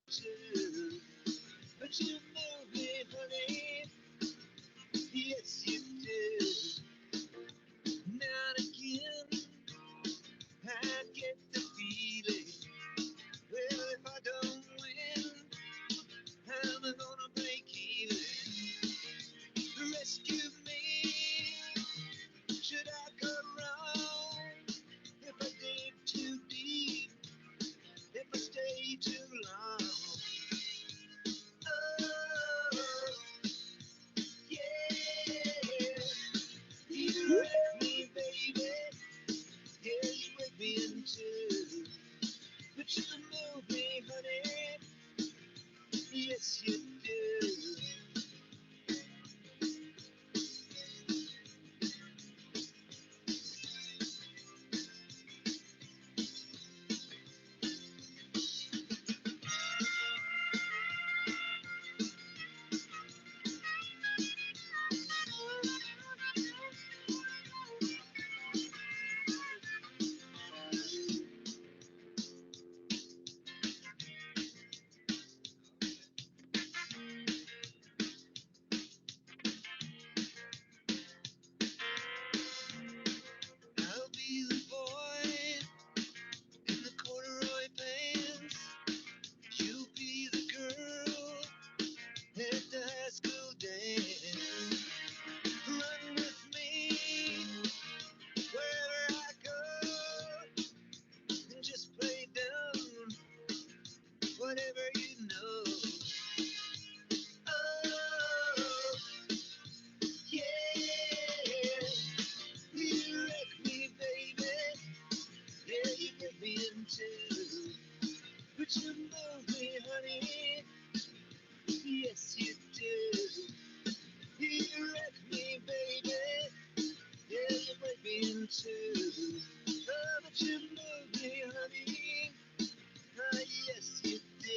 too. But you know me, honey. Yes, you do. Now and again, I get the feeling. Well, if I don't win, I'm gonna break even. Rescue me. Should I go wrong? If I dig too deep, if I stay too long. Oh, yeah. You wreck me, baby. Yeah, you wreck me in two. But you move me, honey. Yes, you do. I'll be the boy in the corduroy pants. You'll be the girl at the high school dance. Run with me wherever I go, and just play dumb, whatever you know. Oh, yeah, you wreck me, baby. Yeah, you get me in two. But you move me, honey. Yes, you do. You wreck me, baby. Yeah, you break me in two. Oh, but you move me, honey. Ah, yes, you do.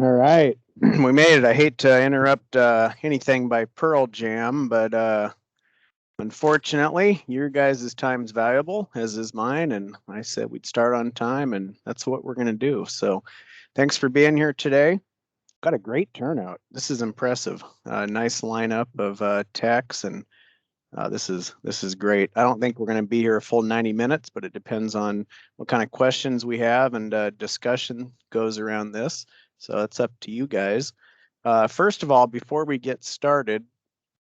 All right, we made it. I hate to interrupt anything by Pearl Jam, but unfortunately, your guys' time is valuable, as is mine, and I said we'd start on time, and that's what we're going to do. So thanks for being here today. Got a great turnout. This is impressive. Nice lineup of techs, and this is great. I don't think we're going to be here a full 90 minutes, but it depends on what kind of questions we have and discussion goes around this. So it's up to you guys. First of all, before we get started,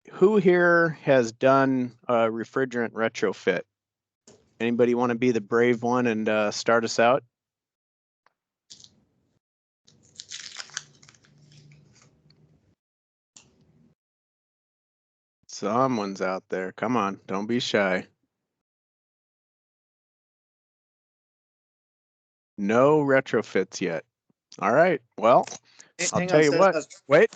who here has done a refrigerant retrofit? Anybody want to be the brave one and start us out? Someone's out there. Come on, don't be shy. No retrofits yet. All right. Well, I'll tell you what. Wait,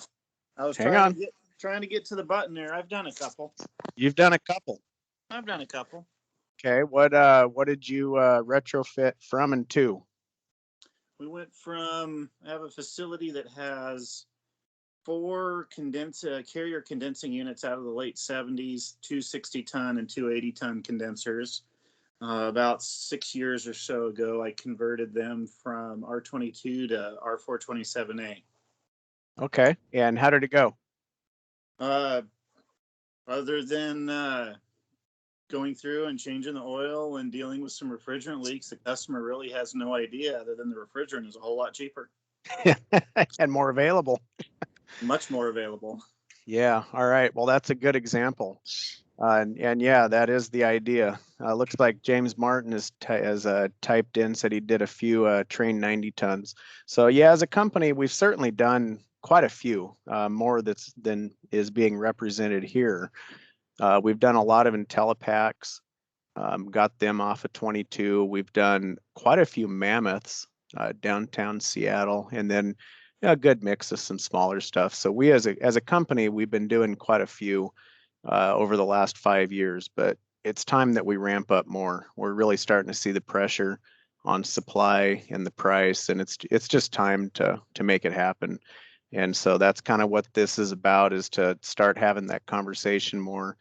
I was hang on. trying to get to the button there. I've done a couple. You've done a couple. I've done a couple. Okay. What did you retrofit from and to? We went from, I have a facility that has 4 carrier condensing units out of the late 70s, 2 60-ton and 2 80-ton condensers. About 6 years or so ago, I converted them from R22 to R427A. Okay. And how did it go? Other than going through and changing the oil and dealing with some refrigerant leaks, the customer really has no idea other than the refrigerant is a whole lot cheaper. And more available. Much more available. Yeah. All right. Well, that's a good example. And yeah, that is the idea. Looks like James Martin has typed in, said he did a few train 90 tons. So yeah, as a company, we've certainly done quite a few, more than is being represented here. We've done a lot of IntelliPacks, got them off of 22. We've done quite a few mammoths, downtown Seattle, and then a good mix of some smaller stuff. So we as a company, we've been doing quite a few over the last 5 years, but it's time that we ramp up more. We're really starting to see the pressure on supply and the price, and it's just time to make it happen. And so that's kind of what this is about, is to start having that conversation more.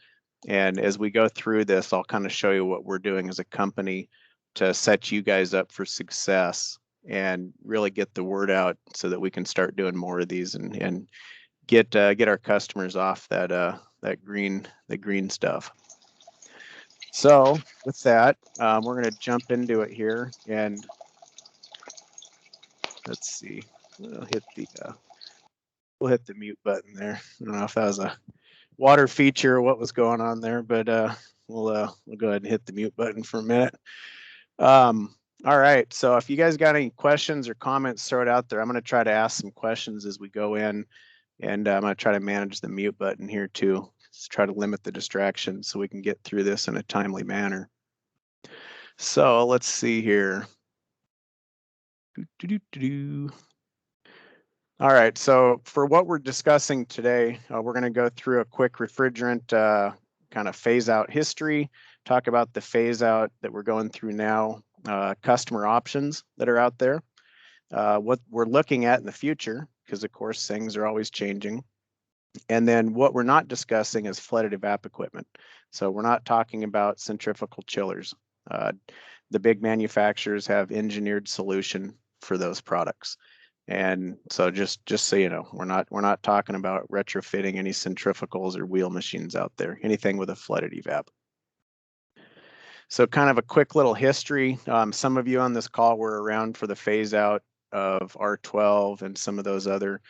And as we go through this, I'll kind of show you what we're doing as a company to set you guys up for success and really get the word out so that we can start doing more of these and get our customers off that green stuff. So with that, we're going to jump into it here, and let's see. We'll hit the mute button there. I don't know if that was a water feature or what was going on there, but we'll go ahead and hit the mute button for a minute. All right. So if you guys got any questions or comments, throw it out there. I'm going to try to ask some questions as we go in, and I'm going to try to manage the mute button here too. Just try to limit the distractions so we can get through this in a timely manner. So let's see here. All right, so for what we're discussing today, we're going to go through a quick refrigerant kind of phase out history, talk about the phase out that we're going through now, customer options that are out there, what we're looking at in the future, because of course things are always changing. And then what we're not discussing is flooded evap equipment. So we're not talking about centrifugal chillers. The big manufacturers have engineered solution for those products. And so just so you know, we're not talking about retrofitting any centrifugals or wheel machines out there, anything with a flooded evap. So kind of a quick little history. Some of you on this call were around for the phase out of R12 and some of those other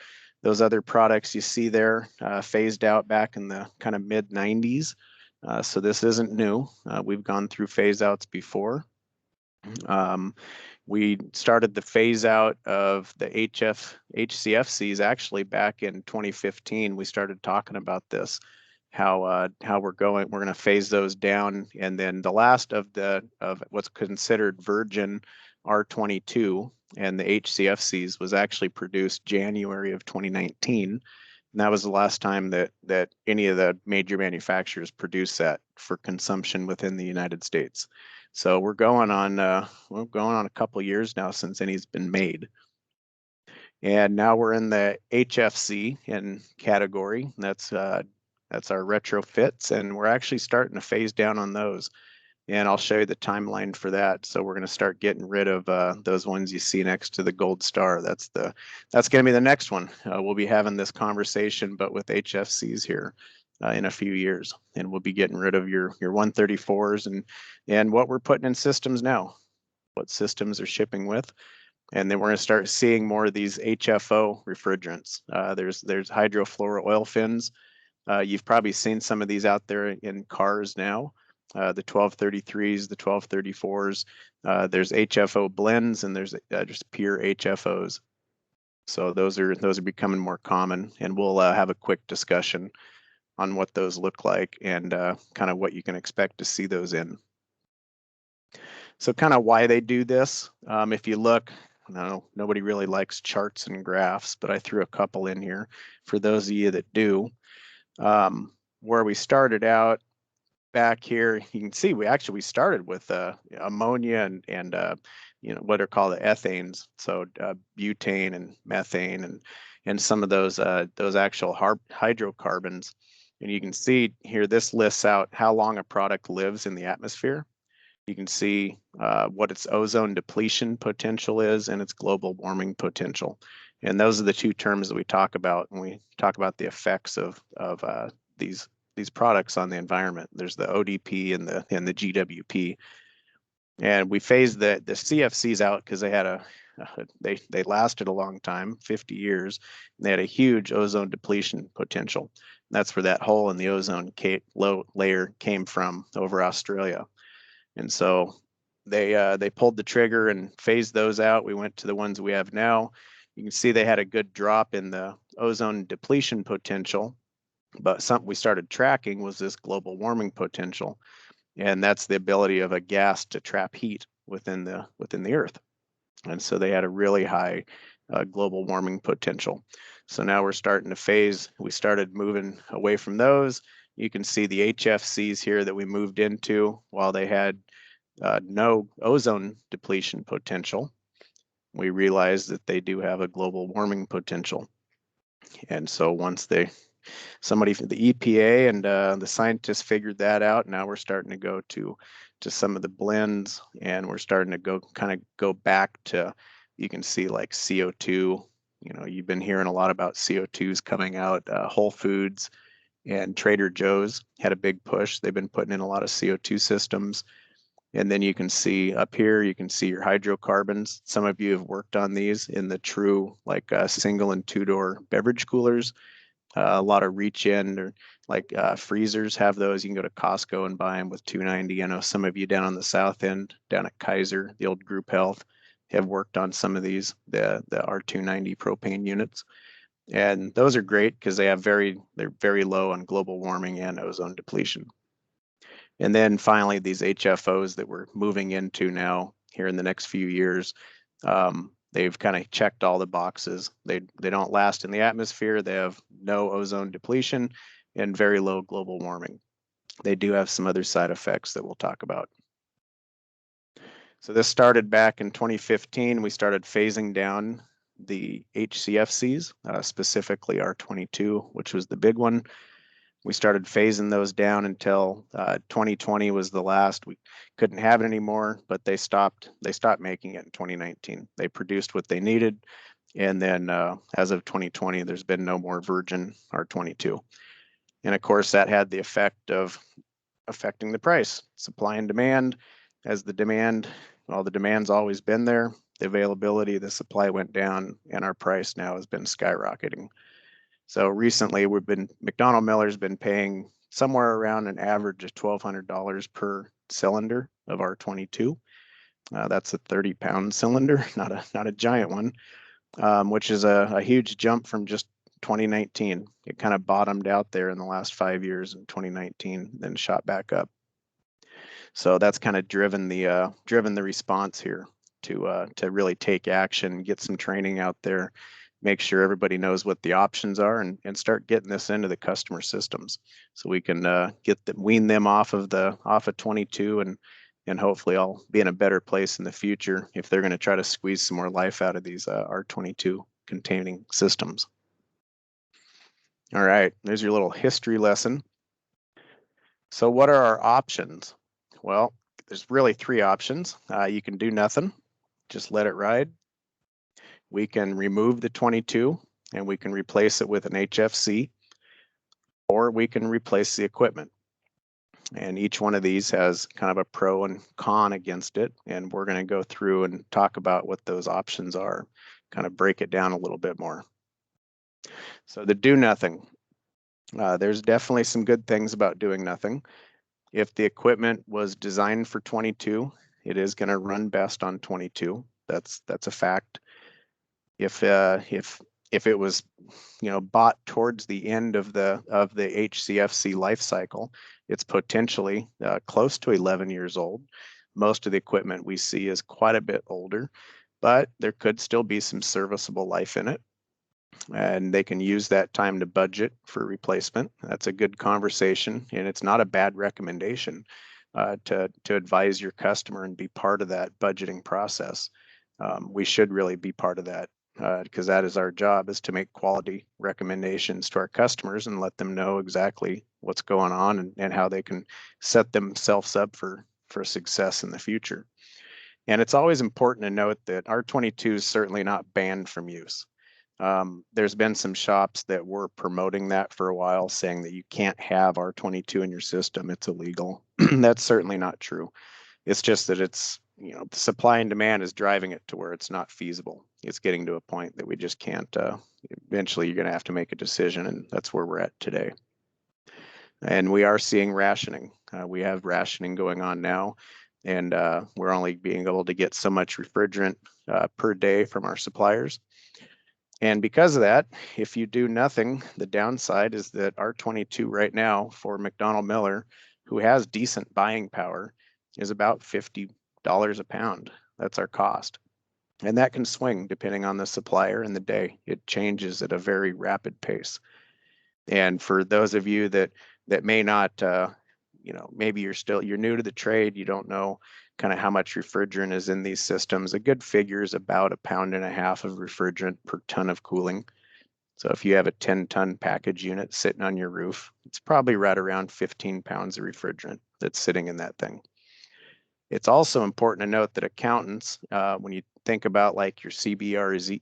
products you see there, phased out back in the kind of mid 90s. So this isn't new. We've gone through phase outs before. We started the phase out of the HCFCs actually back in 2015. We started talking about this, how we're going to phase those down, and then the last of what's considered virgin R22 and the HCFCs was actually produced January of 2019. And that was the last time that any of the major manufacturers produced that for consumption within the United States. So we're going on a couple of years now since any's been made. And now we're in the HFC category. That's our retrofits, and we're actually starting to phase down on those. And I'll show you the timeline for that. So we're going to start getting rid of those ones you see next to the gold star. That's going to be the next one. We'll be having this conversation, but with HFCs here in a few years, and we'll be getting rid of your 134s and what we're putting in systems now, what systems are shipping with. And then we're going to start seeing more of these HFO refrigerants. There's hydrofluoro oil fins. You've probably seen some of these out there in cars now. The 1233s, the 1234s. There's HFO blends, and there's just pure HFOs. So those are becoming more common, and we'll have a quick discussion on what those look like and kind of what you can expect to see those in. So kind of why they do this. If you look, no, nobody really likes charts and graphs, but I threw a couple in here for those of you that do. Where we started out back here, you can see we started with ammonia and what are called the ethanes, so butane and methane and some of those actual hydrocarbons. And you can see here, this lists out how long a product lives in the atmosphere. You can see what its ozone depletion potential is and its global warming potential. And those are the two terms that we talk about when we talk about the effects of these products on the environment. There's the ODP and the GWP. And we phased the CFCs out because they had a they lasted a long time, 50 years. And they had a huge ozone depletion potential. That's where that hole in the ozone low layer came from, over Australia. And so they pulled the trigger and phased those out. We went to the ones we have now. You can see they had a good drop in the ozone depletion potential, but something we started tracking was this global warming potential, and that's the ability of a gas to trap heat within the Earth. And so they had a really high global warming potential. So now we're starting to phase. We started moving away from those. You can see the Hfcs here that we moved into while they had no ozone depletion potential. We realized that they do have a global warming potential. And so once somebody from the EPA and the scientists figured that out, now we're starting to go to some of the blends, and we're starting to go back to, you can see like CO2. You've been hearing a lot about CO2s coming out. Whole Foods and Trader Joe's had a big push. They've been putting in a lot of CO2 systems. And then you can see up here, you can see your hydrocarbons. Some of you have worked on these in the true single and two-door beverage coolers. A lot of reach in or freezers have those. You can go to Costco and buy them with $2.90. I know some of you down on the south end, down at Kaiser, the old Group Health, have worked on some of these, the R290 propane units. And those are great because they're very low on global warming and ozone depletion. And then finally, these HFOs that we're moving into now here in the next few years, they've kind of checked all the boxes. They don't last in the atmosphere. They have no ozone depletion and very low global warming. They do have some other side effects that we'll talk about. So this started back in 2015. We started phasing down the HCFCs, specifically R22, which was the big one. We started phasing those down until 2020 was the last. We couldn't have it anymore, but they stopped making it in 2019. They produced what they needed. And then as of 2020, there's been no more virgin R22. And of course, that had the effect of affecting the price, supply and demand. As the demand's always been there, the availability, the supply went down, and our price now has been skyrocketing. So recently, McDonald Miller's been paying somewhere around an average of $1,200 per cylinder of R22. That's a 30-pound cylinder, not a giant one, which is a huge jump from just 2019. It kind of bottomed out there in the last 5 years in 2019, then shot back up. So that's kind of driven the response here to really take action, get some training out there, make sure everybody knows what the options are, and start getting this into the customer systems so we can wean them off of 22, and hopefully I'll be in a better place in the future if they're going to try to squeeze some more life out of these R22 containing systems. All right, there's your little history lesson. So what are our options? Well, there's really 3 options. You can do nothing, just let it ride. We can remove the 22 and we can replace it with an HFC, or we can replace the equipment. And each one of these has kind of a pro and con against it. And we're going to go through and talk about what those options are, kind of break it down a little bit more. So the do nothing. There's definitely some good things about doing nothing. If the equipment was designed for 22, it is going to run best on 22. That's a fact. If it was, bought towards the end of the HCFC life cycle, it's potentially close to 11 years old. Most of the equipment we see is quite a bit older, but there could still be some serviceable life in it, and they can use that time to budget for replacement. That's a good conversation, and it's not a bad recommendation to advise your customer and be part of that budgeting process. We should really be part of that, because that is our job, is to make quality recommendations to our customers and let them know exactly what's going on and how they can set themselves up for success in the future. And it's always important to note that R22 is certainly not banned from use. There's been some shops that were promoting that for a while, saying that you can't have R22 in your system, it's illegal. That's certainly not true. It's just that it's the supply and demand is driving it to where it's not feasible. It's getting to a point that we just can't, eventually you're going to have to make a decision, and that's where we're at today. And we are seeing rationing. We have rationing going on now, and we're only being able to get so much refrigerant per day from our suppliers. And because of that, if you do nothing, the downside is that R22 right now for McDonnell Miller, who has decent buying power, is about $50 a pound. That's our cost. And that can swing depending on the supplier and the day. It changes at a very rapid pace. And for those of you that may not, maybe you're new to the trade, you don't know kind of how much refrigerant is in these systems. A good figure is about 1.5 pounds of refrigerant per ton of cooling. So if you have a 10-ton package unit sitting on your roof, it's probably right around 15 pounds of refrigerant that's sitting in that thing. It's also important to note that accountants, when you think about like your CBREs,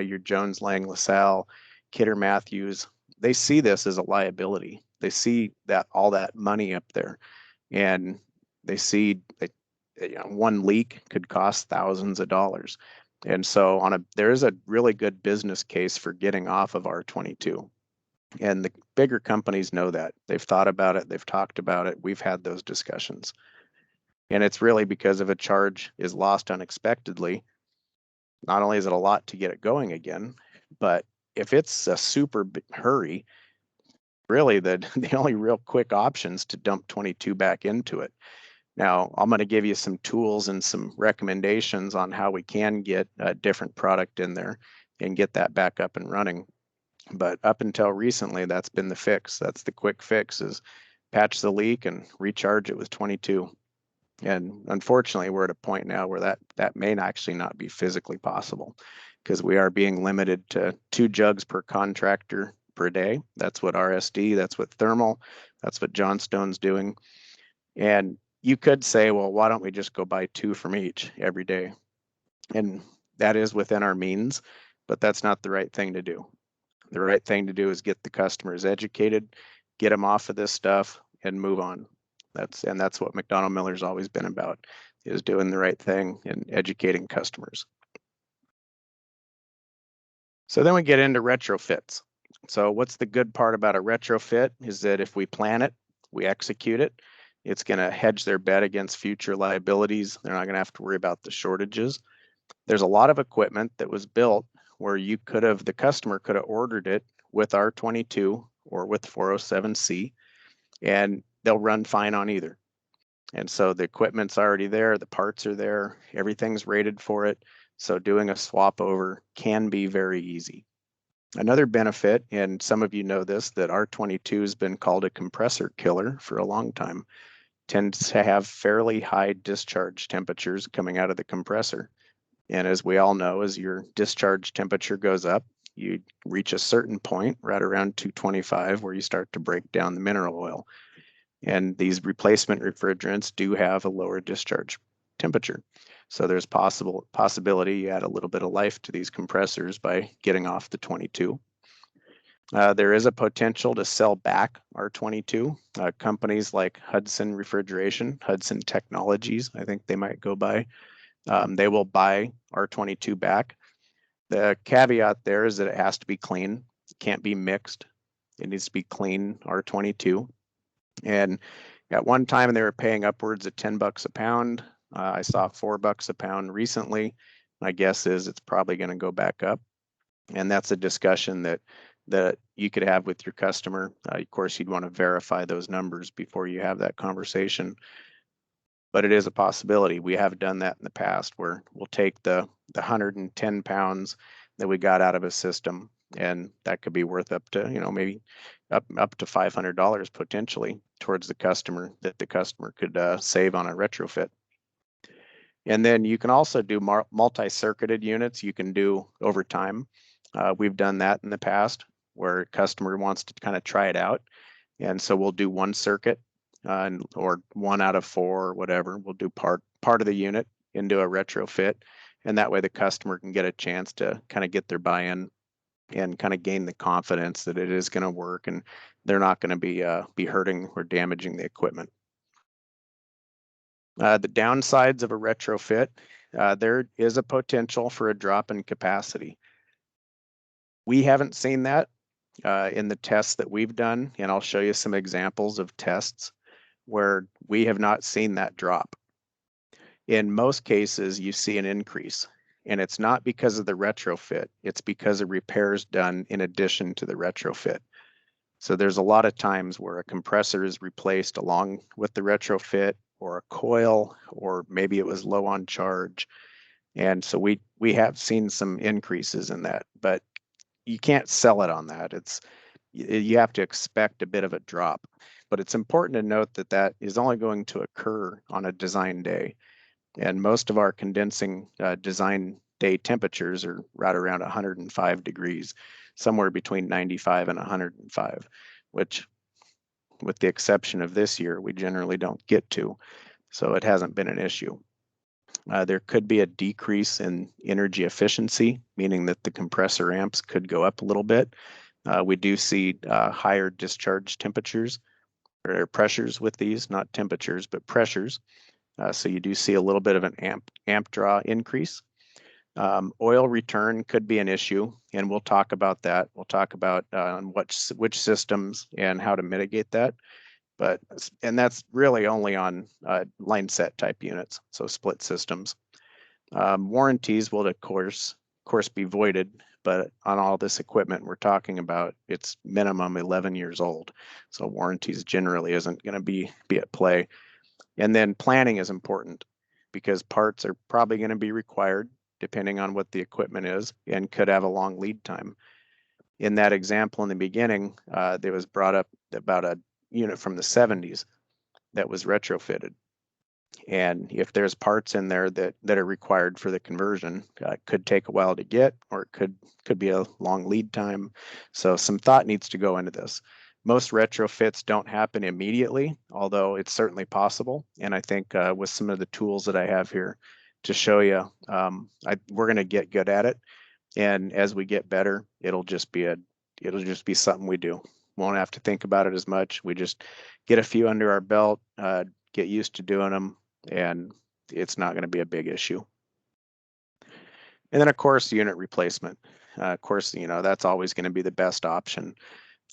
your Jones Lang LaSalle, Kidder Matthews, they see this as a liability. They see that all that money up there, and they see that one leak could cost thousands of dollars. And so there is a really good business case for getting off of R22. And the bigger companies know that. They've thought about it, they've talked about it, we've had those discussions. And it's really because if a charge is lost unexpectedly, not only is it a lot to get it going again, but if it's a super hurry, really the only real quick option is to dump 22 back into it. Now, I'm going to give you some tools and some recommendations on how we can get a different product in there and get that back up and running. But up until recently, that's been the fix. That's the quick fix, is patch the leak and recharge it with 22. And unfortunately, we're at a point now where that may actually not be physically possible, because we are being limited to 2 jugs per contractor per day. That's what RSD, that's what Thermal, that's what Johnstone's doing. And you could say, well, why don't we just go buy 2 from each every day? And that is within our means, but that's not the right thing to do. The right thing to do is get the customers educated, get them off of this stuff, and move on. That's what McDonnell Miller's always been about, is doing the right thing and educating customers. So then we get into retrofits. So what's the good part about a retrofit is that if we plan it, we execute it, it's going to hedge their bet against future liabilities. They're not going to have to worry about the shortages. There's a lot of equipment that was built where the customer could have ordered it with R22 or with 407C, and they'll run fine on either. And so the equipment's already there, the parts are there, everything's rated for it. So doing a swap over can be very easy. Another benefit, and some of you know this, that R22 has been called a compressor killer for a long time, tends to have fairly high discharge temperatures coming out of the compressor. And as we all know, as your discharge temperature goes up, you reach a certain point right around 225 where you start to break down the mineral oil. And these replacement refrigerants do have a lower discharge temperature. So there's possibility you add a little bit of life to these compressors by getting off the 22. There is a potential to sell back R22. Companies like Hudson Refrigeration, Hudson Technologies, I think they might go by, they will buy R22 back. The caveat there is that it has to be clean. It can't be mixed. It needs to be clean R22. And at one time they were paying upwards of $10 a pound. I saw $4 a pound recently. My guess is it's probably going to go back up. And that's a discussion that you could have with your customer. Of course, you'd want to verify those numbers before you have that conversation. But it is a possibility. We have done that in the past, where we'll take the 110 pounds that we got out of a system, and that could be worth up to, maybe up to $500 potentially towards the customer, that the customer could save on a retrofit. And then you can also do multi-circuited units. You can do over time. We've done that in the past, where a customer wants to kind of try it out. And so we'll do 1 circuit, or 1 out of 4 or whatever. We'll do part of the unit into a retrofit. And that way the customer can get a chance to kind of get their buy-in and kind of gain the confidence that it is going to work and they're not going to be hurting or damaging the equipment. The downsides of a retrofit, there is a potential for a drop in capacity. We haven't seen that in the tests that we've done, and I'll show you some examples of tests where we have not seen that drop. In most cases, you see an increase, and it's not because of the retrofit, it's because of repairs done in addition to the retrofit. So there's a lot of times where a compressor is replaced along with the retrofit, or a coil, or maybe it was low on charge. And so we have seen some increases in that, but you can't sell it on that. You have to expect a bit of a drop. But it's important to note that that is only going to occur on a design day. And most of our condensing design day temperatures are right around 105 degrees, somewhere between 95 and 105, which, with the exception of this year, we generally don't get to. So it hasn't been an issue. There could be a decrease in energy efficiency, meaning that the compressor amps could go up a little bit. We do see higher discharge temperatures or pressures with these, not temperatures, but pressures. So you do see a little bit of an amp draw increase. Oil return could be an issue, and we'll talk about that. We'll talk about which systems and how to mitigate that. And that's really only on line set type units, so split systems. Warranties will of course be voided, but on all this equipment we're talking about, it's minimum 11 years old. So warranties generally isn't going to be at play. And then planning is important, because parts are probably going to be required depending on what the equipment is and could have a long lead time. In that example in the beginning, there was brought up about a unit from the 70s that was retrofitted. And if there's parts in there that are required for the conversion, it could take a while to get, or it could be a long lead time. So some thought needs to go into this. Most retrofits don't happen immediately, although it's certainly possible. And I think with some of the tools that I have here to show you, we're going to get good at it. And as we get better, it'll just be something we do. Won't have to think about it as much. We just get a few under our belt, get used to doing them, and it's not going to be a big issue. And then of course, unit replacement. Of course, that's always going to be the best option.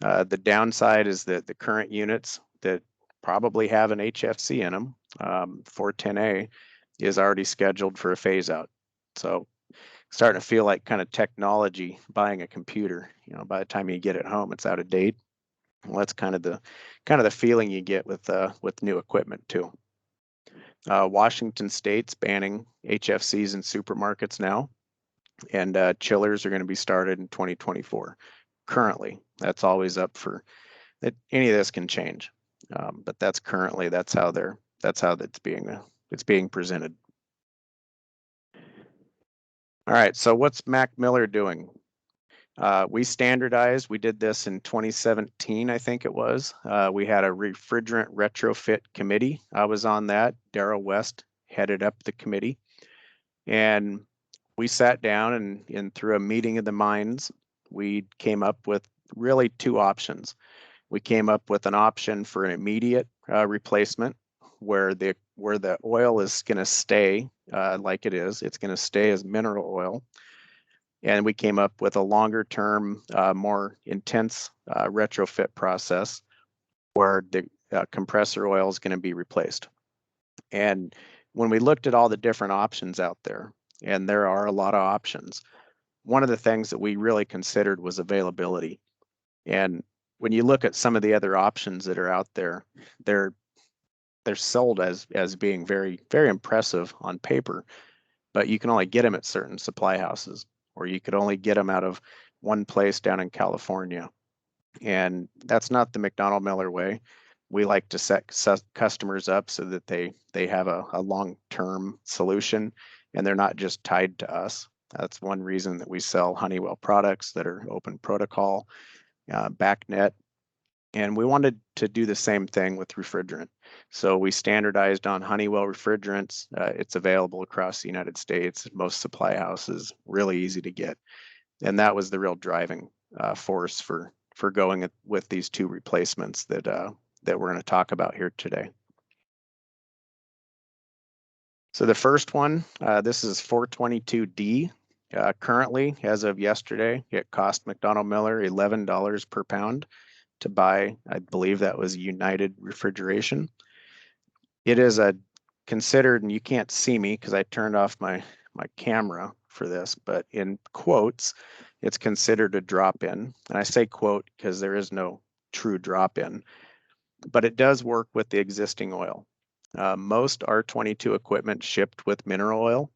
The downside is that the current units that probably have an HFC in them, 410A, is already scheduled for a phase out. So starting to feel like kind of technology buying a computer. By the time you get it home, it's out of date. Well, that's kind of the feeling you get with new equipment too. Washington State's banning HFCs in supermarkets now, and chillers are going to be started in 2024. Currently, that's always up for that. Any of this can change, but that's how it's being presented. All right, so what's Mac Miller doing? We standardized. We did this in 2017, I think it was. We had a refrigerant retrofit committee. I was on that. Darrell West headed up the committee. And we sat down and through a meeting of the minds, we came up with really two options. We came up with an option for an immediate replacement where the oil is going to stay like it is. It's going to stay as mineral oil. And we came up with a longer term, more intense retrofit process where the compressor oil is going to be replaced. And when we looked at all the different options out there, and there are a lot of options, one of the things that we really considered was availability. And when you look at some of the other options that are out there, they're sold as being very, very impressive on paper, but you can only get them at certain supply houses, or you could only get them out of one place down in California. And that's not the McDonnell Miller way. We like to set customers up so that they have a long-term solution and they're not just tied to us. That's one reason that we sell Honeywell products that are open protocol, backnet. And we wanted to do the same thing with refrigerant. So we standardized on Honeywell refrigerants. It's available across the United States, most supply houses, really easy to get. And that was the real driving force for going with these two replacements that we're going to talk about here today. So the first one, this is 422D. Currently, as of yesterday, it cost McDonald Miller $11 per pound to buy. I believe that was United Refrigeration. It is a considered, and you can't see me because I turned off my camera for this, but in quotes, it's considered a drop-in. And I say quote because there is no true drop-in, but it does work with the existing oil. Most R22 equipment shipped with mineral oil.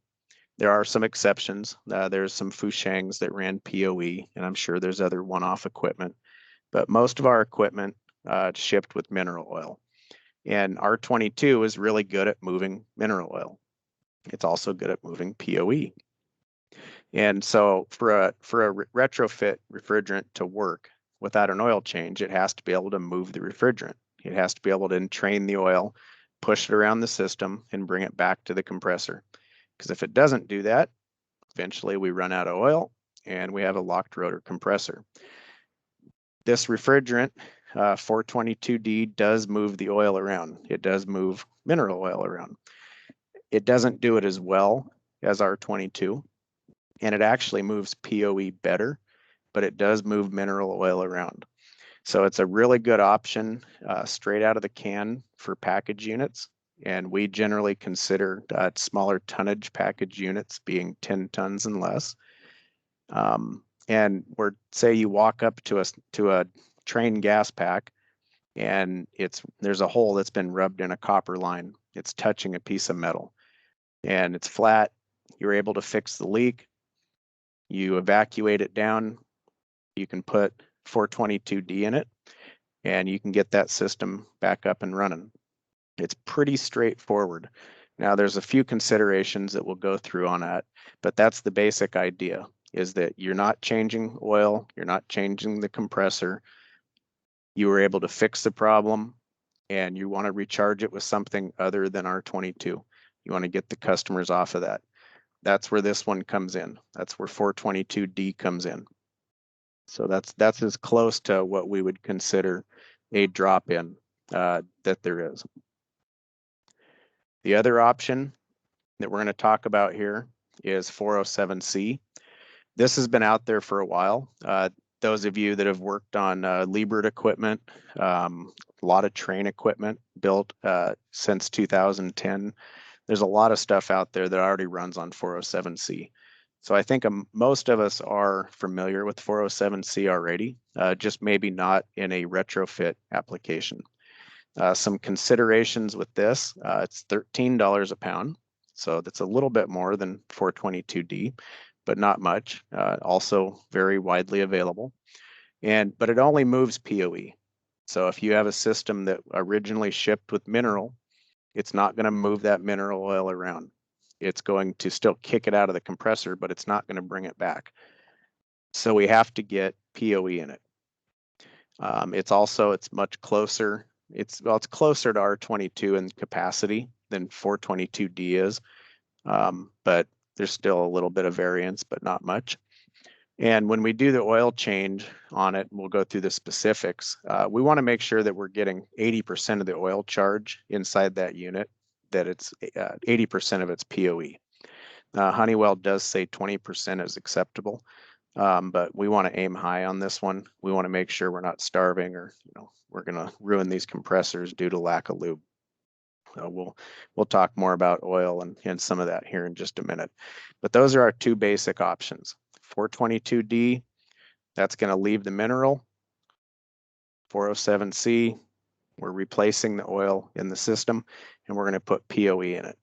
There are some exceptions. There's some Hfocils that ran POE, and I'm sure there's other one-off equipment, but most of our equipment shipped with mineral oil. And R22 is really good at moving mineral oil. It's also good at moving POE. And so for a retrofit refrigerant to work without an oil change, it has to be able to move the refrigerant. It has to be able to entrain the oil, push it around the system, and bring it back to the compressor. Because if it doesn't do that, eventually we run out of oil and we have a locked rotor compressor. This refrigerant, 422D, does move the oil around. It does move mineral oil around. It doesn't do it as well as R22, and it actually moves POE better, but it does move mineral oil around. So it's a really good option straight out of the can for package units. And we generally consider smaller tonnage package units being 10 tons and less. And say you walk up to a train gas pack and there's a hole that's been rubbed in a copper line. It's touching a piece of metal and it's flat. You're able to fix the leak. You evacuate it down. You can put 422D in it and you can get that system back up and running. It's pretty straightforward. Now there's a few considerations that we'll go through on that, but that's the basic idea, is that you're not changing oil, you're not changing the compressor. You were able to fix the problem and you want to recharge it with something other than R22. You want to get the customers off of that. That's where this one comes in. That's where 422D comes in. So that's as close to what we would consider a drop-in that there is. The other option that we're going to talk about here is 407C. This has been out there for a while. Those of you that have worked on Liebert equipment, a lot of train equipment built since 2010, there's a lot of stuff out there that already runs on 407C. So I think most of us are familiar with 407C already, just maybe not in a retrofit application. Some considerations with this, it's $13 a pound. So that's a little bit more than 422D, but not much. Also very widely available. But it only moves POE. So if you have a system that originally shipped with mineral, it's not going to move that mineral oil around. It's going to still kick it out of the compressor, but it's not going to bring it back. So we have to get POE in it. It's much closer. It's closer to R22 in capacity than 422D is, but there's still a little bit of variance, but not much. And when we do the oil change on it, we'll go through the specifics. We want to make sure that we're getting 80% of the oil charge inside that unit, that it's 80% of its POE. Honeywell does say 20% is acceptable, but we want to aim high on this one. We want to make sure we're not starving or we're going to ruin these compressors due to lack of lube. We'll talk more about oil and some of that here in just a minute. But those are our two basic options. 422D, that's going to leave the mineral. 407C, we're replacing the oil in the system and we're going to put POE in it.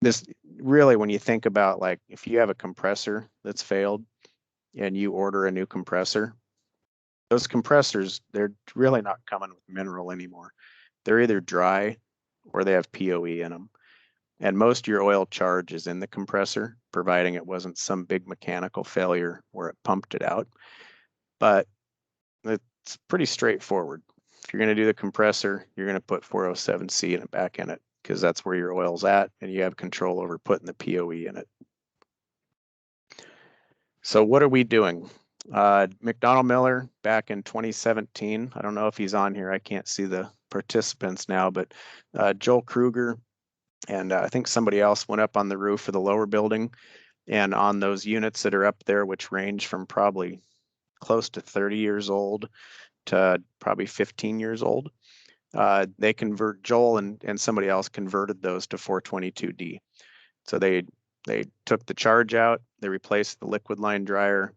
This really, when you think about, like, if you have a compressor that's failed and you order a new compressor, those compressors, they're really not coming with mineral anymore. They're either dry or they have POE in them. And most of your oil charge is in the compressor, providing it wasn't some big mechanical failure where it pumped it out. But it's pretty straightforward. If you're going to do the compressor, you're going to put 407C in it, back in it, because that's where your oil's at and you have control over putting the POE in it. So what are we doing? McDonald Miller back in 2017, I don't know if he's on here, I can't see the participants now, but Joel Kruger And I think somebody else went up on the roof of the lower building, and on those units that are up there, which range from probably close to 30 years old to probably 15 years old, they convert, Joel and somebody else converted those to 422D. So they took the charge out, they replaced the liquid line dryer,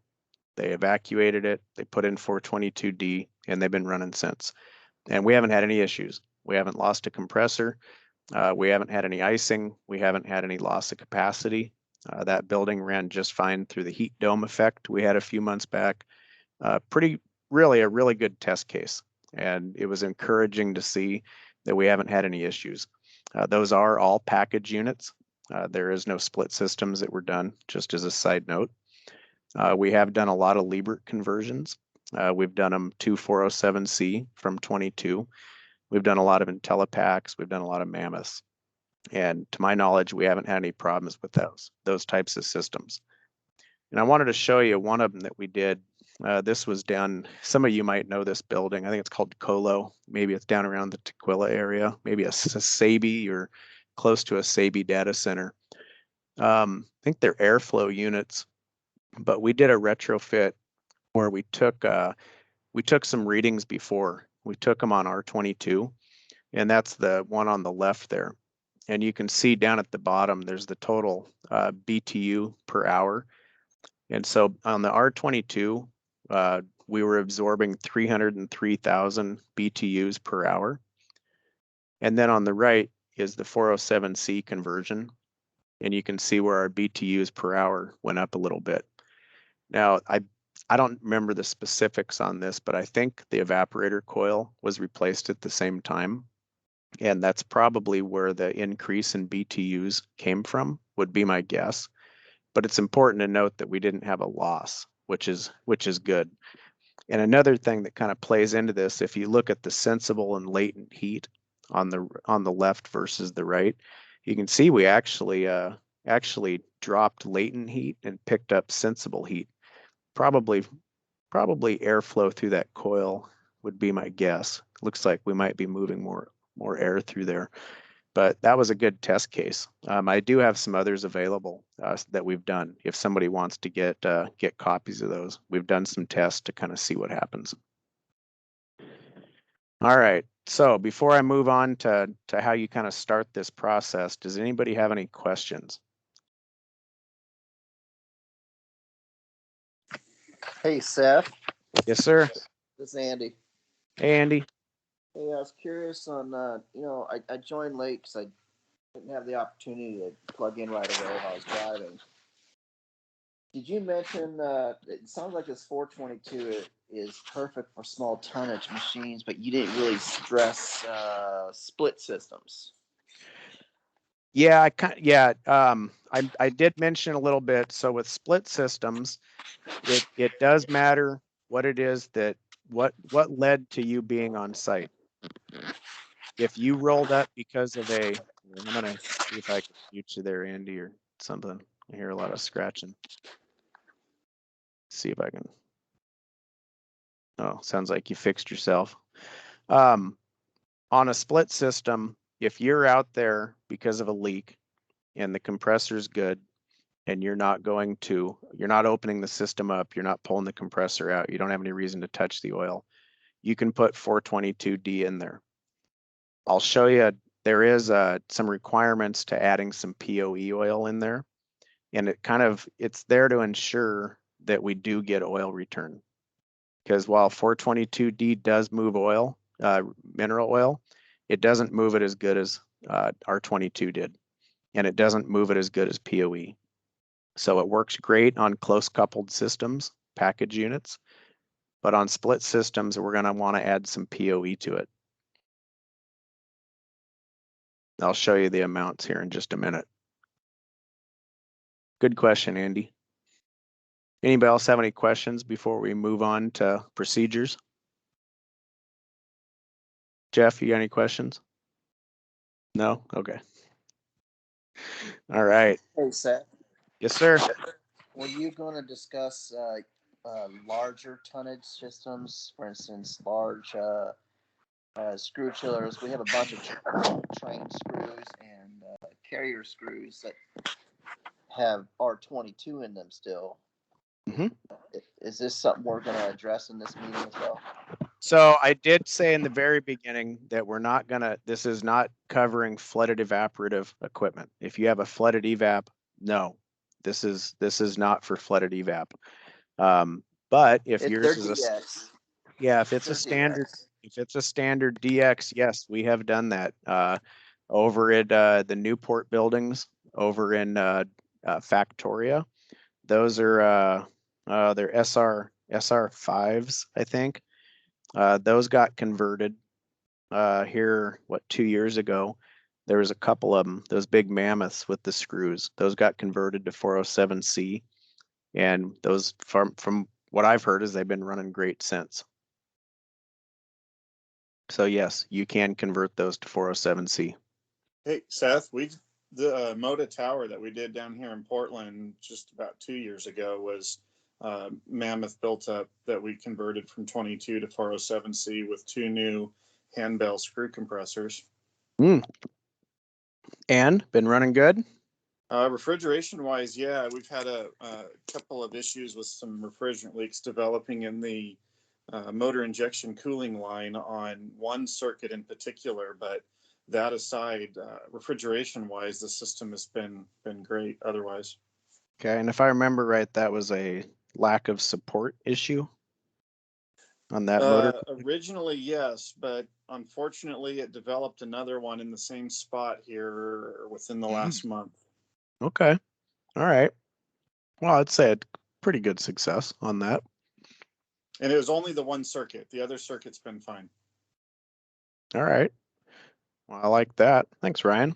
they evacuated it, they put in 422D, and they've been running since. And we haven't had any issues. We haven't lost a compressor. We haven't had any icing. We haven't had any loss of capacity. That building ran just fine through the heat dome effect we had a few months back. Really a really good test case. And it was encouraging to see that we haven't had any issues. Those are all package units. There is no split systems that were done, just as a side note. We have done a lot of Liebert conversions. We've done them to 407C from 22. We've done a lot of IntelliPacks. We've done a lot of Mammoths. And to my knowledge, we haven't had any problems with those types of systems. And I wanted to show you one of them that we did. This was down, some of you might know this building. I think it's called Colo. Maybe it's down around the Tequila area, maybe a Sabi or close to a Sabi data center. I think they're airflow units, but we did a retrofit where we took some readings before. We took them on R22, and that's the one on the left there. And you can see down at the bottom, there's the total BTU per hour. And so on the R22, we were absorbing 303,000 BTUs per hour. And then on the right is the 407C conversion. And you can see where our BTUs per hour went up a little bit. Now, I don't remember the specifics on this, but I think the evaporator coil was replaced at the same time. And that's probably where the increase in BTUs came from, would be my guess. But it's important to note that we didn't have a loss, which is good. And another thing that kind of plays into this, if you look at the sensible and latent heat on the left versus the right, you can see we actually dropped latent heat and picked up sensible heat. Probably airflow through that coil would be my guess. Looks like we might be moving more air through there. But that was a good test case. I do have some others available that we've done. If somebody wants to get copies of those, we've done some tests to kind of see what happens. All right. So before I move on to how you kind of start this process, does anybody have any questions? Hey, Seth. Yes, sir. This is Andy. Hey, Andy. Hey, I was curious on, I joined late because I didn't have the opportunity to plug in right away while I was driving. Did you mention, it sounds like this 422 is perfect for small tonnage machines, but you didn't really stress split systems. Yeah, I did mention a little bit. So with split systems, it does matter what it is that what led to you being on site. If you rolled up because of I'm gonna see if I can mute you there, Andy, or something. I hear a lot of scratching. See if I can. Oh, sounds like you fixed yourself. On a split system, if you're out there because of a leak and the compressor's good and you're not opening the system up, you're not pulling the compressor out, you don't have any reason to touch the oil, you can put 422D in there. I'll show you, there is some requirements to adding some POE oil in there. And it's there to ensure that we do get oil return. Because while 422D does move oil, mineral oil, it doesn't move it as good as R22 did. And it doesn't move it as good as POE. So it works great on close coupled systems, package units. But on split systems, we're going to want to add some POE to it. I'll show you the amounts here in just a minute. Good question, Andy. Anybody else have any questions before we move on to procedures? Jeff, you got any questions? No? Okay. All right. Hey, Seth. Yes, sir. Were you going to discuss larger tonnage systems, for instance, large screw chillers? We have a bunch of train screws and carrier screws that have R22 in them still. Mm-hmm. Is this something we're going to address in this meeting as well? So I did say in the very beginning that this is not covering flooded evaporative equipment. If you have a flooded evap, no, this is not for flooded evap. But if yours is DX. if it's a standard, DX. if it's a standard DX, yes, we have done that. Over at the Newport buildings, over in Factoria, those are they're SR5s, I think. Those got converted here, 2 years ago. There was a couple of them, those big mammoths with the screws. Those got converted to 407C, and those, from what I've heard, is they've been running great since. So yes, you can convert those to 407C. Hey, Seth, the Moda Tower that we did down here in Portland just about 2 years ago was Mammoth built up that we converted from 22 to 407C with 2 new handbell screw compressors. And been running good? Refrigeration wise, yeah, we've had a couple of issues with some refrigerant leaks developing in the motor injection cooling line on one circuit in particular, but that aside, refrigeration wise, the system has been great otherwise. Okay, and if I remember right, that was a lack of support issue on that motor? Originally, yes, but unfortunately it developed another one in the same spot here within the last month. Okay, all right. Well, I'd say a pretty good success on that. And it was only the one circuit. The other circuit's been fine. All right. Well, I like that. Thanks, Ryan.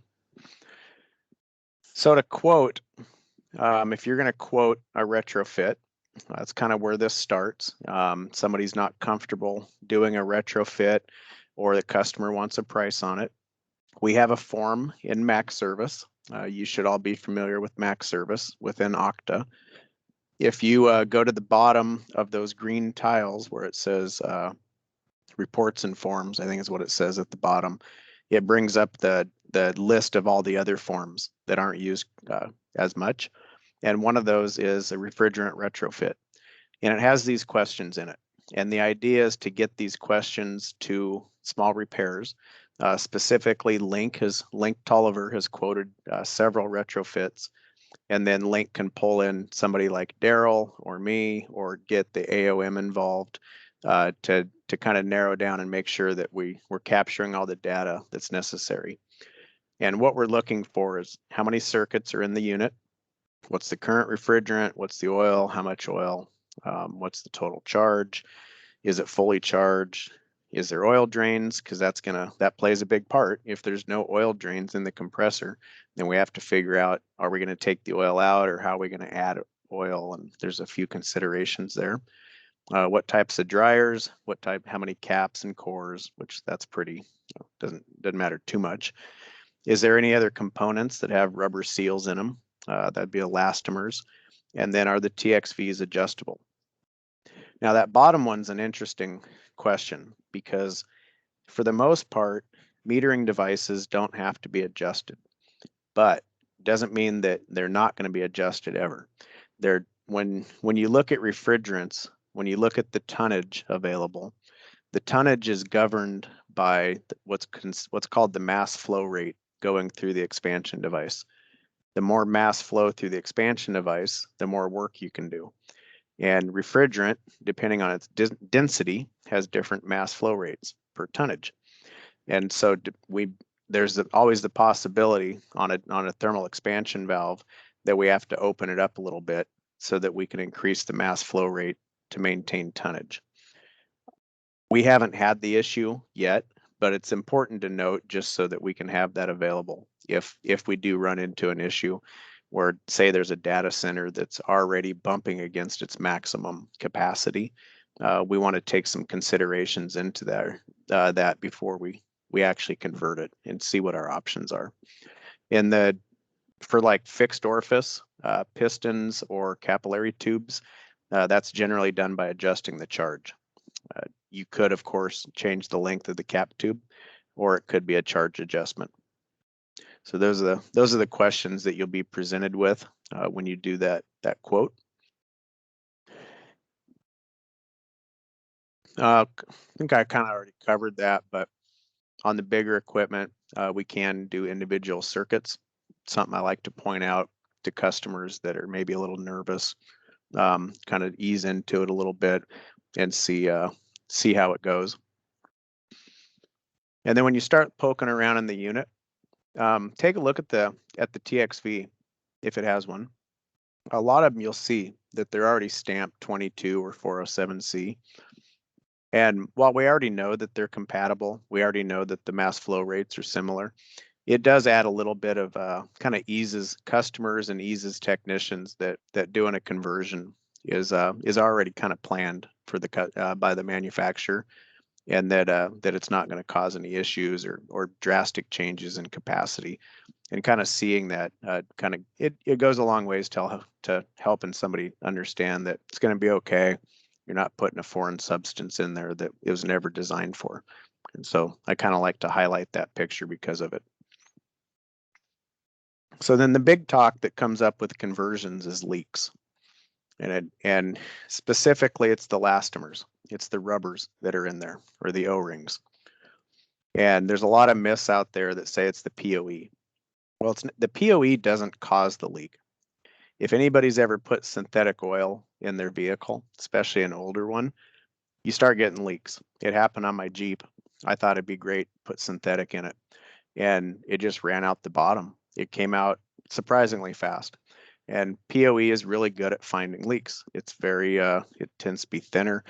So to quote, if you're going to quote a retrofit, that's kind of where this starts. Somebody's not comfortable doing a retrofit, or the customer wants a price on it. We have a form in Mac Service. You should all be familiar with Mac Service within Okta. If you go to the bottom of those green tiles where it says reports and forms, I think is what it says at the bottom, it brings up the list of all the other forms that aren't used as much. And one of those is a refrigerant retrofit. And it has these questions in it. And the idea is to get these questions to small repairs. Specifically, Link Tolliver has quoted several retrofits. And then Link can pull in somebody like Daryl or me, or get the AOM involved to kind of narrow down and make sure that we're capturing all the data that's necessary. And what we're looking for is how many circuits are in the unit, what's the current refrigerant, what's the oil, how much oil, what's the total charge, is it fully charged, is there oil drains, because that plays a big part. If there's no oil drains in the compressor, then we have to figure out, are we going to take the oil out, or how are we going to add oil? And there's a few considerations there. What types of dryers, how many caps and cores, which that's pretty, doesn't matter too much. Is there any other components that have rubber seals in them? That'd be elastomers. And then, are the TXVs adjustable? Now, that bottom one's an interesting question, because for the most part, metering devices don't have to be adjusted, but doesn't mean that they're not going to be adjusted ever. When you look at refrigerants, when you look at the tonnage available, the tonnage is governed by what's called the mass flow rate going through the expansion device. The more mass flow through the expansion device, the more work you can do. And refrigerant, depending on its density, has different mass flow rates per tonnage. And so there's always the possibility on a thermal expansion valve that we have to open it up a little bit so that we can increase the mass flow rate to maintain tonnage. We haven't had the issue yet, but it's important to note, just so that we can have that available if we do run into an issue where, say, there's a data center that's already bumping against its maximum capacity. We want to take some considerations into that before we actually convert it, and see what our options are. For like fixed orifice pistons or capillary tubes, that's generally done by adjusting the charge. You could, of course, change the length of the cap tube, or it could be a charge adjustment. So those are the questions that you'll be presented with when you do that quote. I think I kind of already covered that, but on the bigger equipment, we can do individual circuits. Something I like to point out to customers that are maybe a little nervous, kind of ease into it a little bit and see how it goes. And then when you start poking around in the unit, take a look at the TXV if it has one. A lot of them you'll see that they're already stamped 22 or 407C. And while we already know that they're compatible, we already know that the mass flow rates are similar, it does add a little bit of kind of eases customers and eases technicians that doing a conversion is already kind of planned for the by the manufacturer, and that it's not going to cause any issues or drastic changes in capacity. And kind of seeing that it goes a long ways to helping somebody understand that it's going to be okay. You're not putting a foreign substance in there that it was never designed for. And so I kind of like to highlight that picture because of it. So then the big talk that comes up with conversions is leaks. And specifically it's the elastomers. It's the rubbers that are in there, or the O-rings. And there's a lot of myths out there that say it's the POE. Well, the POE doesn't cause the leak. If anybody's ever put synthetic oil in their vehicle, especially an older one, you start getting leaks. It happened on my Jeep. I thought it'd be great to put synthetic in it, and it just ran out the bottom. It came out surprisingly fast. And POE is really good at finding leaks. It's very, it tends to be thinner,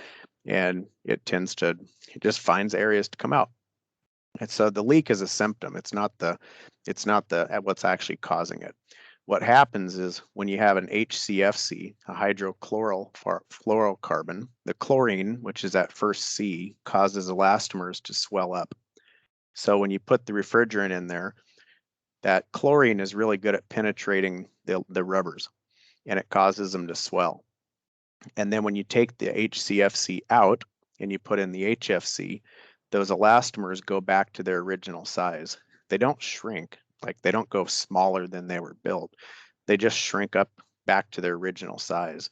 and it just finds areas to come out. And so the leak is a symptom. It's not what's actually causing it. What happens is when you have an HCFC, a hydrochlorofluorocarbon, the chlorine, which is that first C, causes elastomers to swell up. So when you put the refrigerant in there, that chlorine is really good at penetrating the rubbers, and it causes them to swell. And then when you take the HCFC out and you put in the HFC, those elastomers go back to their original size. They don't shrink, like they don't go smaller than they were built. They just shrink up back to their original size.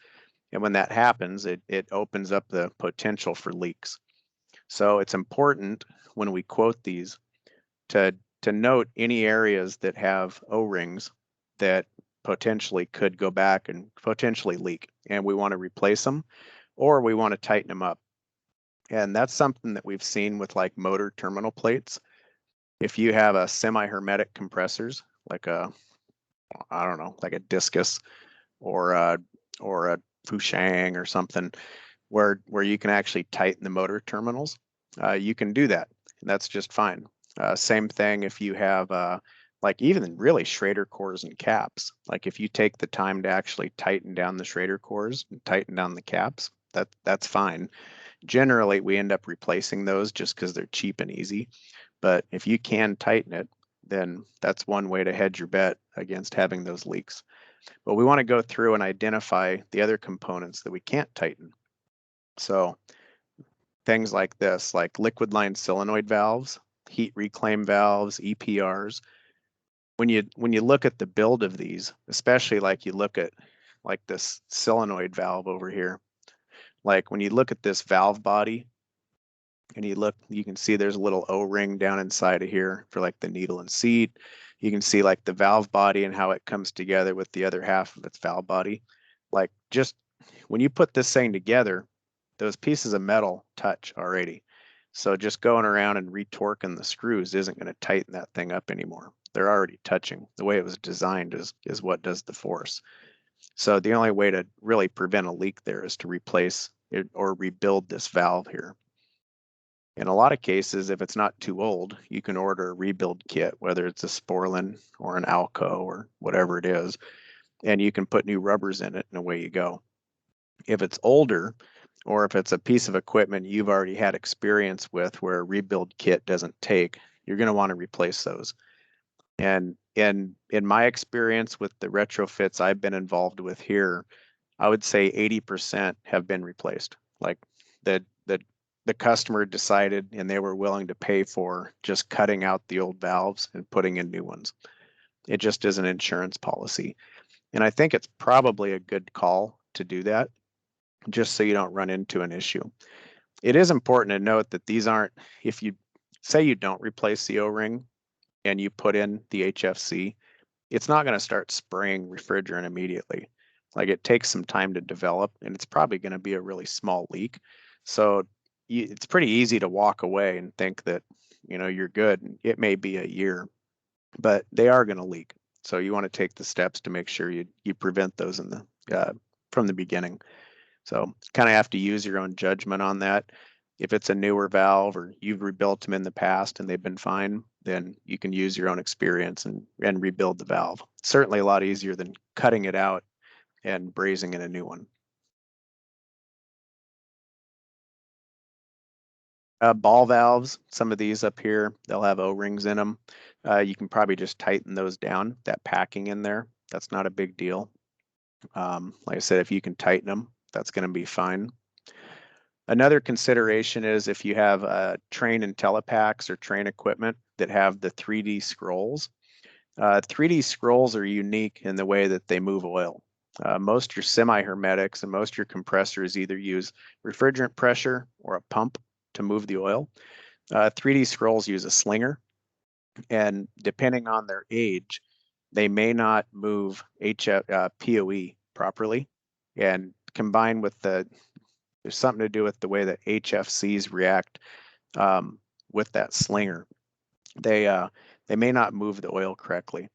And when that happens, it opens up the potential for leaks. So it's important when we quote these to note any areas that have O-rings that potentially could go back and potentially leak, and we want to replace them, or we want to tighten them up. And that's something that we've seen with like motor terminal plates. If you have a semi-hermetic compressors, like like a discus or a Fushang or something, where you can actually tighten the motor terminals, you can do that. And that's just fine. Same thing if you have like even really Schrader cores and caps. Like if you take the time to actually tighten down the Schrader cores and tighten down the caps, that's fine. Generally, we end up replacing those just because they're cheap and easy. But if you can tighten it, then that's one way to hedge your bet against having those leaks. But we want to go through and identify the other components that we can't tighten. So things like this, like liquid line solenoid valves, heat reclaim valves, EPRs. When you look at the build of these, especially like you look at like this solenoid valve over here, like when you look at this valve body and you can see there's a little O-ring down inside of here for like the needle and seat. You can see like the valve body and how it comes together with the other half of its valve body. Like just when you put this thing together, those pieces of metal touch already. So just going around and retorquing the screws isn't going to tighten that thing up anymore. They're already touching. The way it was designed is what does the force. So the only way to really prevent a leak there is to replace it or rebuild this valve here. In a lot of cases, if it's not too old, you can order a rebuild kit, whether it's a Sporlan or an Alco or whatever it is, and you can put new rubbers in it and away you go. If it's older, or if it's a piece of equipment you've already had experience with where a rebuild kit doesn't take, you're going to want to replace those. And in my experience with the retrofits I've been involved with here, I would say 80% have been replaced. Like the customer decided and they were willing to pay for just cutting out the old valves and putting in new ones. It just is an insurance policy. And I think it's probably a good call to do that, just so you don't run into an issue. It is important to note that these aren't, if you say you don't replace the O-ring and you put in the HFC, it's not going to start spraying refrigerant immediately. Like, it takes some time to develop, and it's probably going to be a really small leak. So it's pretty easy to walk away and think that, you're good. It may be a year, but they are going to leak. So you want to take the steps to make sure you prevent those from the beginning. So kind of have to use your own judgment on that. If it's a newer valve or you've rebuilt them in the past and they've been fine, then you can use your own experience and rebuild the valve. Certainly a lot easier than cutting it out and brazing in a new one. Ball valves, some of these up here, they'll have O-rings in them. You can probably just tighten those down, that packing in there. That's not a big deal. Like I said, if you can tighten them, that's going to be fine. Another consideration is if you have train IntelliPacks or train equipment that have the 3D scrolls. 3D scrolls are unique in the way that they move oil. Most of your semi-hermetics and most of your compressors either use refrigerant pressure or a pump to move the oil. 3D scrolls use a slinger, and depending on their age, they may not move POE properly, and combined with there's something to do with the way that HFCs react with that slinger. They may not move the oil correctly.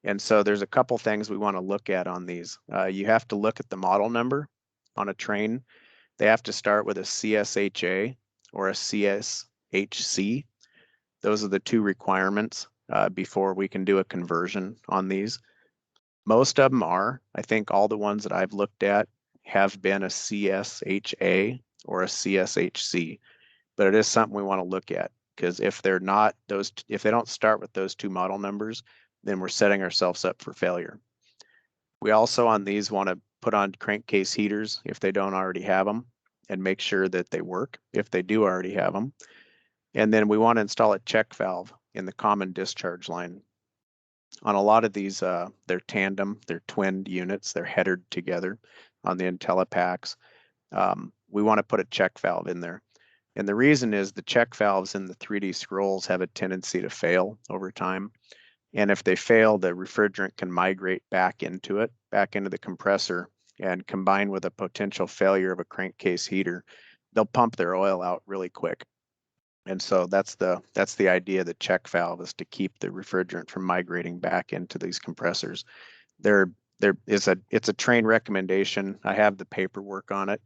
And so there's a couple things we want to look at on these. You have to look at the model number on a train. They have to start with a CSHA or a CSHC. Those are the two requirements before we can do a conversion on these. Most of them are. I think all the ones that I've looked at have been a CSHA or a CSHC, but it is something we want to look at, because if they're not those, if they don't start with those two model numbers, then we're setting ourselves up for failure. We also on these want to put on crankcase heaters if they don't already have them, and make sure that they work if they do already have them. And then we want to install a check valve in the common discharge line. On a lot of these, they're tandem, they're twinned units, they're headered together on the IntelliPacks. We want to put a check valve in there. And the reason is the check valves in the 3D scrolls have a tendency to fail over time. And if they fail, the refrigerant can migrate back into the compressor, and combine with a potential failure of a crankcase heater, they'll pump their oil out really quick. And so that's the idea of the check valve, is to keep the refrigerant from migrating back into these compressors. It's a train recommendation. I have the paperwork on it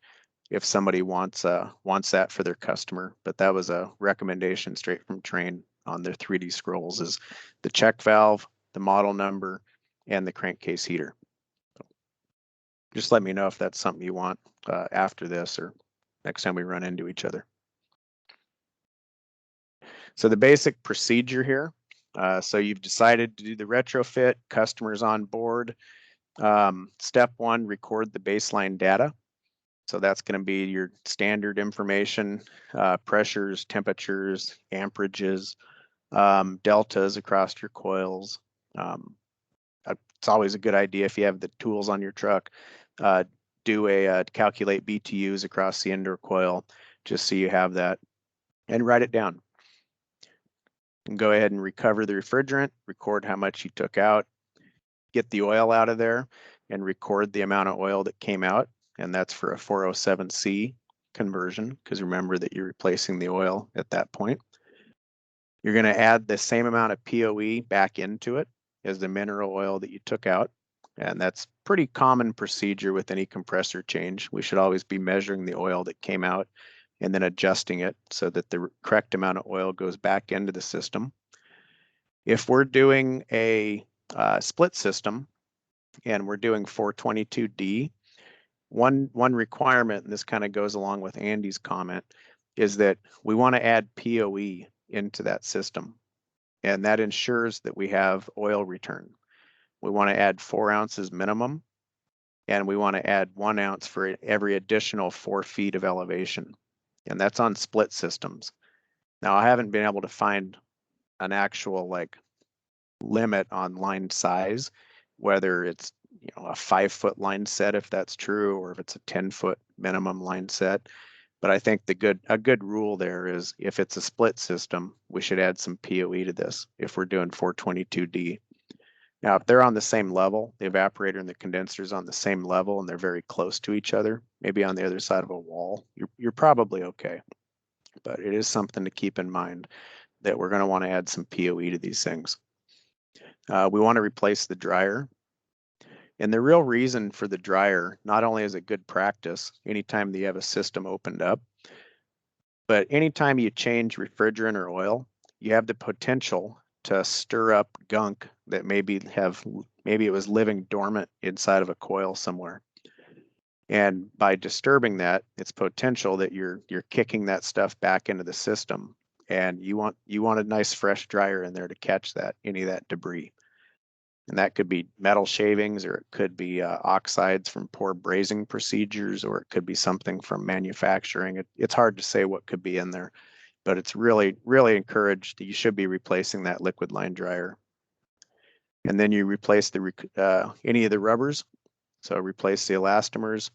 if somebody wants that for their customer, but that was a recommendation straight from train on their 3D scrolls, is the check valve, the model number, and the crankcase heater. Just let me know if that's something you want after this or next time we run into each other. So the basic procedure here. So you've decided to do the retrofit, customers on board. Step one, record the baseline data. So that's going to be your standard information, pressures, temperatures, amperages, deltas across your coils. It's always a good idea, if you have the tools on your truck, do a calculate BTUs across the indoor coil, just so you have that, and write it down. And go ahead and recover the refrigerant, record how much you took out, get the oil out of there, and record the amount of oil that came out. And that's for a 407C conversion, because remember that you're replacing the oil at that point. You're going to add the same amount of POE back into it as the mineral oil that you took out. And that's pretty common procedure with any compressor change. We should always be measuring the oil that came out and then adjusting it so that the correct amount of oil goes back into the system. If we're doing a split system and we're doing 422D, one requirement, and this kind of goes along with Andy's comment, is that we want to add POE into that system. And that ensures that we have oil return. We want to add 4 ounces minimum, and we want to add 1 ounce for every additional 4 feet of elevation. And that's on split systems. Now, I haven't been able to find an actual limit on line size, whether it's a 5-foot line set if that's true, or if it's a 10-foot minimum line set. But I think a good rule there is if it's a split system, we should add some POE to this if we're doing 422D. Now, if they're on the same level, the evaporator and the condenser is on the same level and they're very close to each other, maybe on the other side of a wall, you're probably okay. But it is something to keep in mind that we're going to want to add some POE to these things. We want to replace the dryer. And the real reason for the dryer, not only is it good practice anytime that you have a system opened up, but anytime you change refrigerant or oil, you have the potential to stir up gunk that maybe it was living dormant inside of a coil somewhere. And by disturbing that, it's potential that you're kicking that stuff back into the system. And you want a nice fresh dryer in there to catch any of that debris. And that could be metal shavings, or it could be oxides from poor brazing procedures, or it could be something from manufacturing. It's hard to say what could be in there, but it's really, really encouraged that you should be replacing that liquid line dryer. And then you replace any of the rubbers. So replace the elastomers,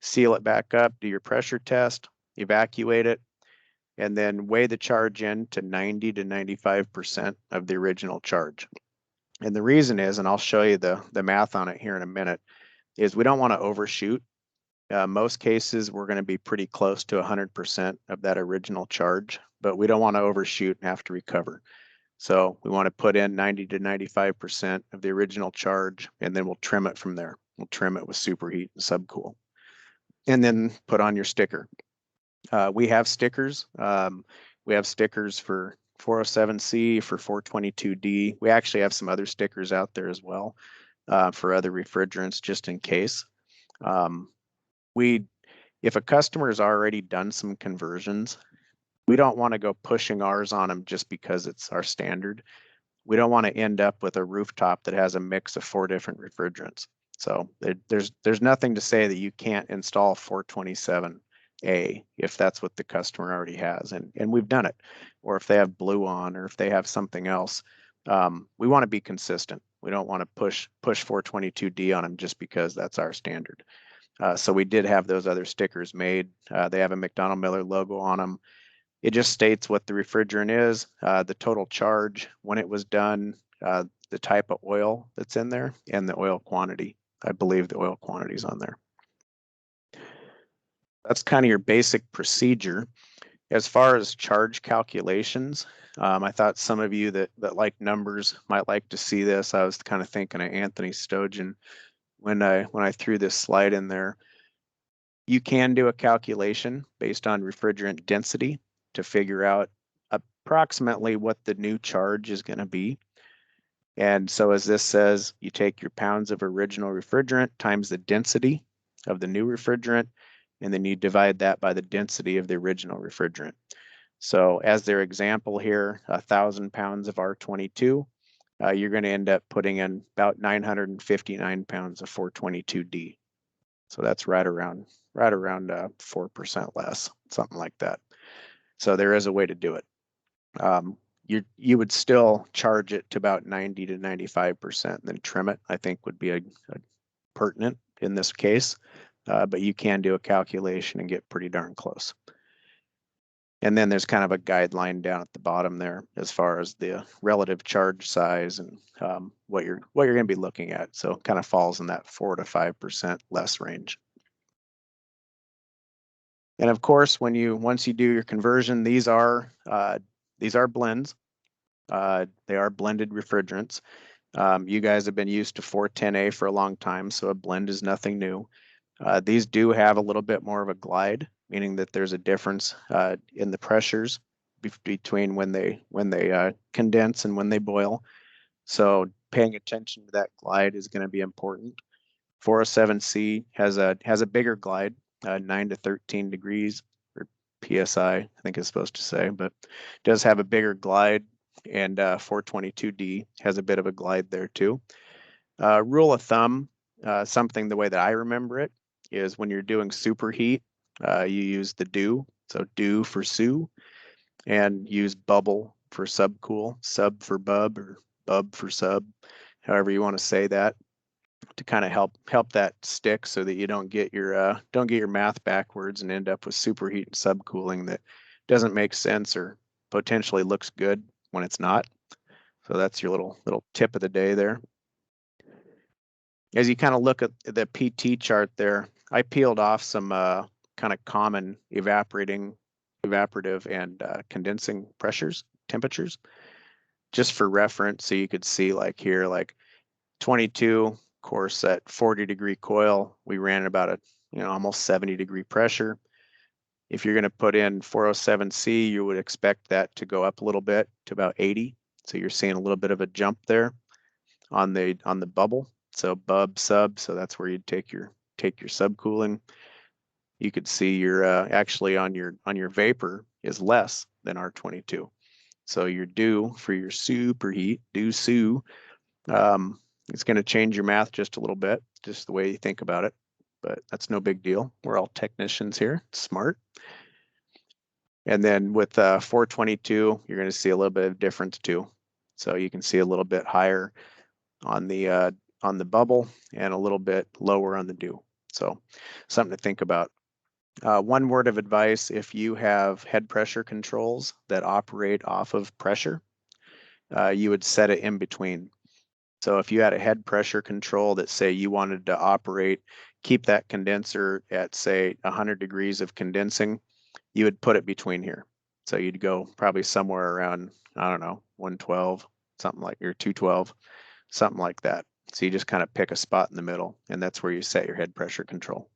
seal it back up, do your pressure test, evacuate it, and then weigh the charge in to 90 to 95% of the original charge. And the reason is, and I'll show you the math on it here in a minute, is we don't want to overshoot. Most cases, we're going to be pretty close to 100% of that original charge, but we don't want to overshoot and have to recover. So we want to put in 90 to 95% of the original charge, and then we'll trim it from there. We'll trim it with superheat and subcool. And then put on your sticker. We have stickers. We have stickers for 407C, for 422D. We actually have some other stickers out there as well for other refrigerants, just in case. If a customer has already done some conversions, we don't want to go pushing ours on them just because it's our standard. We don't want to end up with a rooftop that has a mix of 4 different refrigerants. So there's nothing to say that you can't install 427A if that's what the customer already has, and we've done it. Or if they have blue on, or if they have something else, we want to be consistent. We don't want to push 422D on them just because that's our standard. So we did have those other stickers made. They have a McDonnell Miller logo on them. It just states what the refrigerant is, the total charge, when it was done, the type of oil that's in there, and the oil quantity. I believe the oil quantity is on there. That's kind of your basic procedure. As far as charge calculations, I thought some of you that like numbers might like to see this. I was kind of thinking of Anthony Stojan when I threw this slide in there. You can do a calculation based on refrigerant density to figure out approximately what the new charge is going to be. And so as this says, you take your pounds of original refrigerant times the density of the new refrigerant, and then you divide that by the density of the original refrigerant. So as their example here, 1,000 pounds of R22, you're going to end up putting in about 959 pounds of 422D. So that's right around 4% less, something like that. So there is a way to do it. You would still charge it to about 90 to 95%, and then trim it, I think would be a pertinent in this case. But you can do a calculation and get pretty darn close. And then there's kind of a guideline down at the bottom there as far as the relative charge size and what you're going to be looking at. So it kind of falls in that 4 to 5% less range. And of course, once you do your conversion, these are blends. They are blended refrigerants. You guys have been used to 410A for a long time, so a blend is nothing new. These do have a little bit more of a glide, meaning that there's a difference in the pressures between when they condense and when they boil. So paying attention to that glide is going to be important. 407C has a bigger glide, 9 to 13 degrees, or PSI, I think it's supposed to say, but does have a bigger glide, and 422D has a bit of a glide there too. Rule of thumb, something the way that I remember it, is when you're doing superheat, you use the DO, so DO for Sue, and use bubble for subcool, sub for bub, or bub for sub, however you want to say that, to kind of help that stick so that you don't get your math backwards and end up with superheat and subcooling that doesn't make sense or potentially looks good when it's not. So that's your little tip of the day there. As you kind of look at the PT chart there, I peeled off some kind of common evaporative and condensing pressures, temperatures, just for reference. So you could see like here, like 22, of course, at 40-degree coil, we ran about a almost 70-degree pressure. If you're going to put in 407C, you would expect that to go up a little bit to about 80. So you're seeing a little bit of a jump there on the bubble. So bub sub, so that's where you'd take your subcooling. You could see your actually on your vapor is less than R22. So your due for your superheat, due it's going to change your math just a little bit, just the way you think about it, but that's no big deal. We're all technicians here, smart. And then with 422, you're going to see a little bit of difference too. So you can see a little bit higher on the bubble and a little bit lower on the due. So something to think about. One word of advice: if you have head pressure controls that operate off of pressure, you would set it in between. So if you had a head pressure control that say you wanted to operate, keep that condenser at say 100 degrees of condensing, you would put it between here. So you'd go probably somewhere around, I don't know, 112, something like, or 212, something like that. So you just kind of pick a spot in the middle, and that's where you set your head pressure control.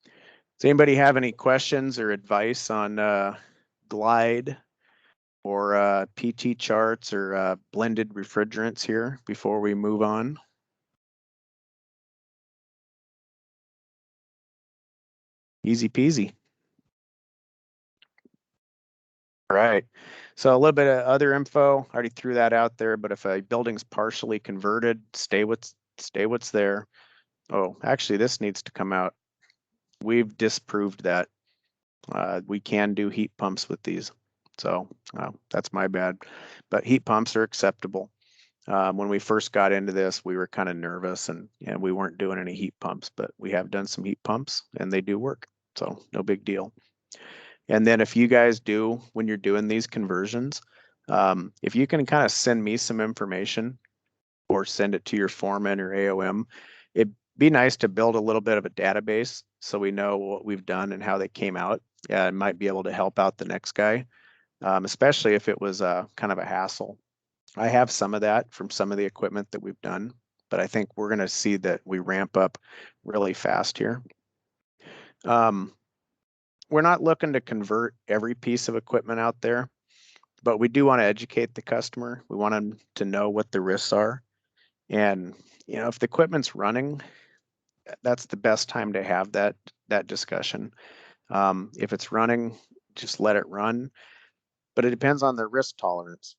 Does anybody have any questions or advice on glide or PT charts or blended refrigerants here before we move on? Easy peasy. All right. So a little bit of other info. I already threw that out there, but if a building's partially converted, stay what's there. Oh, actually, this needs to come out. We've disproved that. We can do heat pumps with these. So that's my bad. But heat pumps are acceptable. When we first got into this, we were kind of nervous and we weren't doing any heat pumps, but we have done some heat pumps and they do work. So no big deal. And then if you guys do, when you're doing these conversions, if you can kind of send me some information or send it to your foreman or AOM, it'd be nice to build a little bit of a database so we know what we've done and how they came out. It might be able to help out the next guy, especially if it was kind of a hassle. I have some of that from some of the equipment that we've done, but I think we're going to see that we ramp up really fast here. We're not looking to convert every piece of equipment out there, but we do want to educate the customer. We want them to know what the risks are. And, if the equipment's running, that's the best time to have that discussion. If it's running, just let it run, but it depends on their risk tolerance.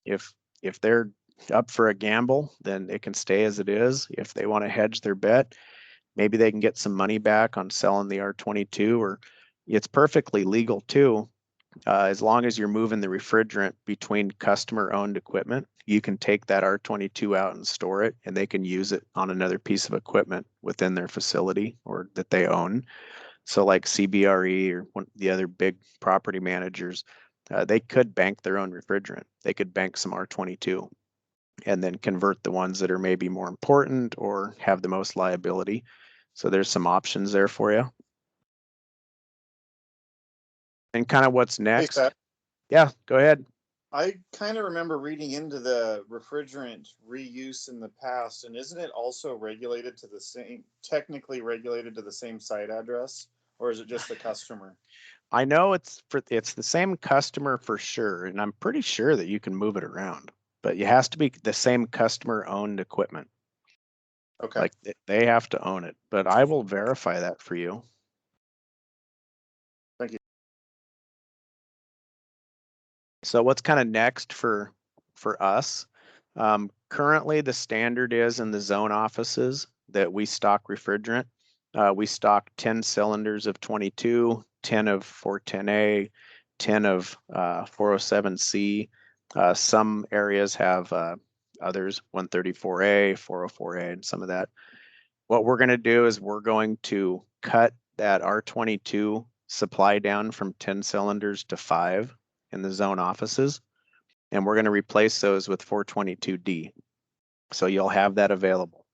If they're up for a gamble, then it can stay as it is. If they want to hedge their bet, maybe they can get some money back on selling the R22, or it's perfectly legal too. As long as you're moving the refrigerant between customer-owned equipment, you can take that R22 out and store it, and they can use it on another piece of equipment within their facility or that they own. So like CBRE or the other big property managers, they could bank their own refrigerant. They could bank some R22 and then convert the ones that are maybe more important or have the most liability. So there's some options there for you. And kind of what's next. Hey, yeah, go ahead. I kind of remember reading into the refrigerant reuse in the past, and isn't it also regulated to the same, technically regulated to the same site address, or is it just the customer? I know it's the same customer for sure, and I'm pretty sure that you can move it around, but it has to be the same customer-owned equipment. Okay. Like they have to own it, but I will verify that for you. Thank you. So what's kind of next for us? Currently, the standard is in the zone offices that we stock refrigerant. We stock 10 cylinders of 22, 10 of 410A, 10 of 407C, Some areas have others, 134A, 404A, and some of that. What we're going to do is we're going to cut that R22 supply down from 10 cylinders to 5 in the zone offices, and we're going to replace those with 422D. So you'll have that available.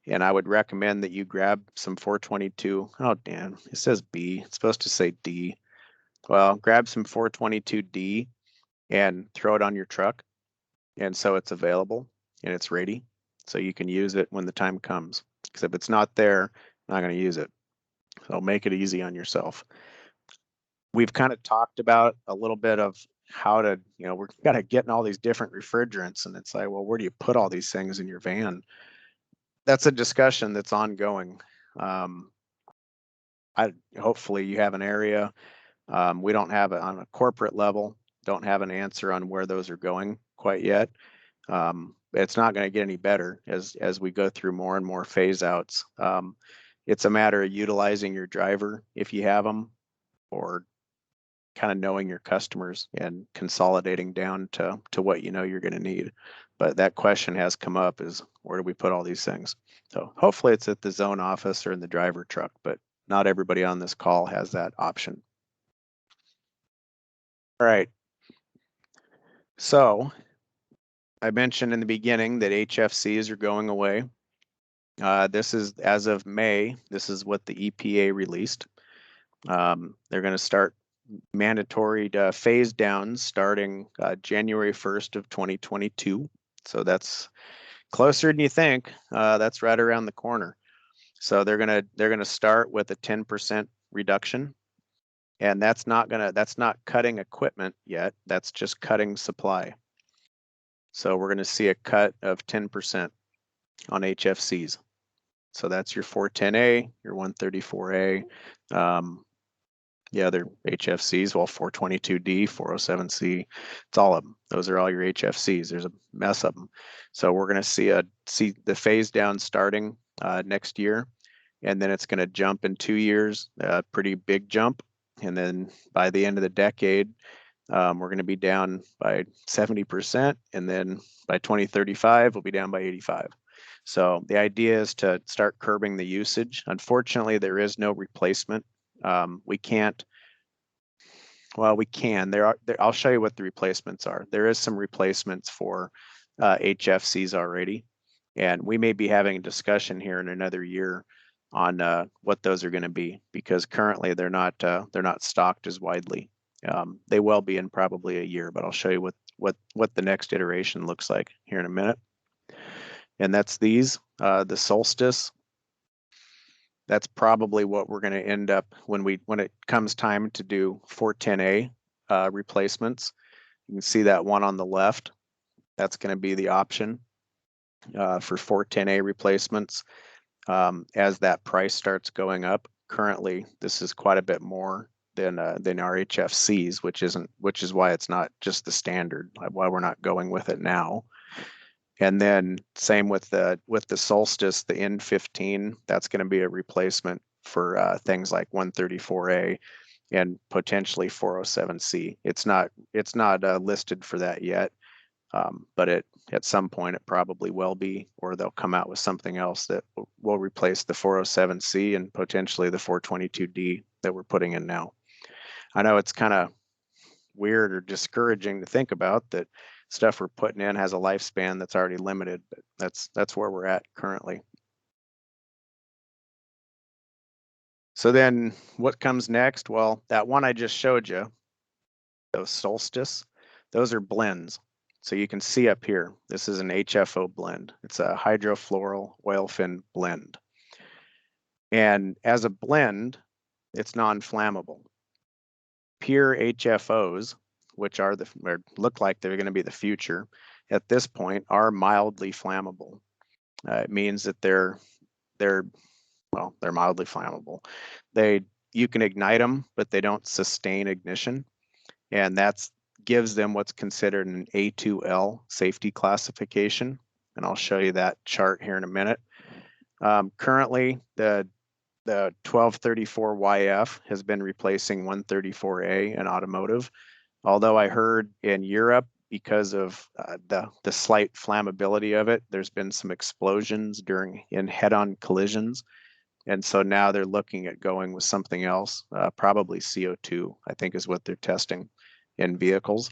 And I would recommend that you grab some 422. Oh, damn, it says B. It's supposed to say D. Well, grab some 422D and throw it on your truck. And so it's available and it's ready. So you can use it when the time comes. Because if it's not there, I'm not going to use it. So make it easy on yourself. We've kind of talked about a little bit of how to, we're kind of getting all these different refrigerants, and it's like, well, where do you put all these things in your van? That's a discussion that's ongoing. Hopefully you have an area. We don't have it on a corporate level, don't have an answer on where those are going quite yet. It's not going to get any better as we go through more and more phase outs. It's a matter of utilizing your driver if you have them, or kind of knowing your customers and consolidating down to what you're going to need. But that question has come up, is where do we put all these things? So hopefully it's at the zone office or in the driver truck, but not everybody on this call has that option. All right. So I mentioned in the beginning that HFCs are going away. This is, as of May, this is what the EPA released. They're going to start mandatory phase downs starting January 1st of 2022. So that's closer than you think. That's right around the corner. So they're gonna start with a 10% reduction, and that's not cutting equipment yet. That's just cutting supply. So we're gonna see a cut of 10% on HFCs. So that's your 410A, your 134A. The other HFCs, well, 422D, 407C, it's all of them. Those are all your HFCs. There's a mess of them. So we're going to see the phase down starting next year, and then it's going to jump in 2 years, a pretty big jump. And then by the end of the decade, we're going to be down by 70%, and then by 2035, we'll be down by 85. So the idea is to start curbing the usage. Unfortunately, there is no replacement. We can't. Well, we can. I'll show you what the replacements are. There is some replacements for HFCs already, and we may be having a discussion here in another year on what those are going to be, because currently they're not stocked as widely. They will be in probably a year, but I'll show you what the next iteration looks like here in a minute. And that's these, the Solstice. That's probably what we're going to end up when it comes time to do 410A replacements. You can see that one on the left. That's going to be the option for 410A replacements. As that price starts going up, currently this is quite a bit more than our HFCs, which is why it's not just the standard, why we're not going with it now. And then same with the Solstice, the N15, that's going to be a replacement for things like 134A and potentially 407C. It's not listed for that yet, but at some point it probably will be, or they'll come out with something else that will replace the 407C and potentially the 422D that we're putting in now. I know it's kind of weird or discouraging to think about that stuff we're putting in has a lifespan that's already limited, but that's where we're at currently. So then what comes next? Well, that one I just showed you, those Solstice, those are blends. So you can see up here, this is an HFO blend. It's a hydrofluoral olefin blend. And as a blend, it's non-flammable. Pure HFOs, which look like they're going to be the future, at this point are mildly flammable. It means that they're mildly flammable. You can ignite them, but they don't sustain ignition, and that gives them what's considered an A2L safety classification. And I'll show you that chart here in a minute. Currently, the 1234YF has been replacing 134A in automotive. Although I heard in Europe because of the slight flammability of it. There's been some explosions in head-on collisions. And so now they're looking at going with something else, probably CO2, I think is what they're testing in vehicles.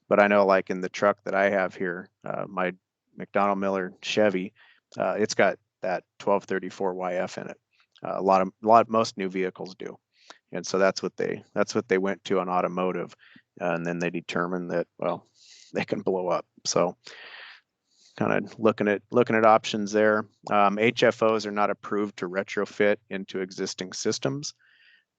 But I know like in the truck that I have here, my McDonnell Miller Chevy, it's got that 1234YF in it. Most new vehicles do. And so that's what they went to on automotive. And then they determined that, well, they can blow up. So kind of looking at options there. HFOs are not approved to retrofit into existing systems.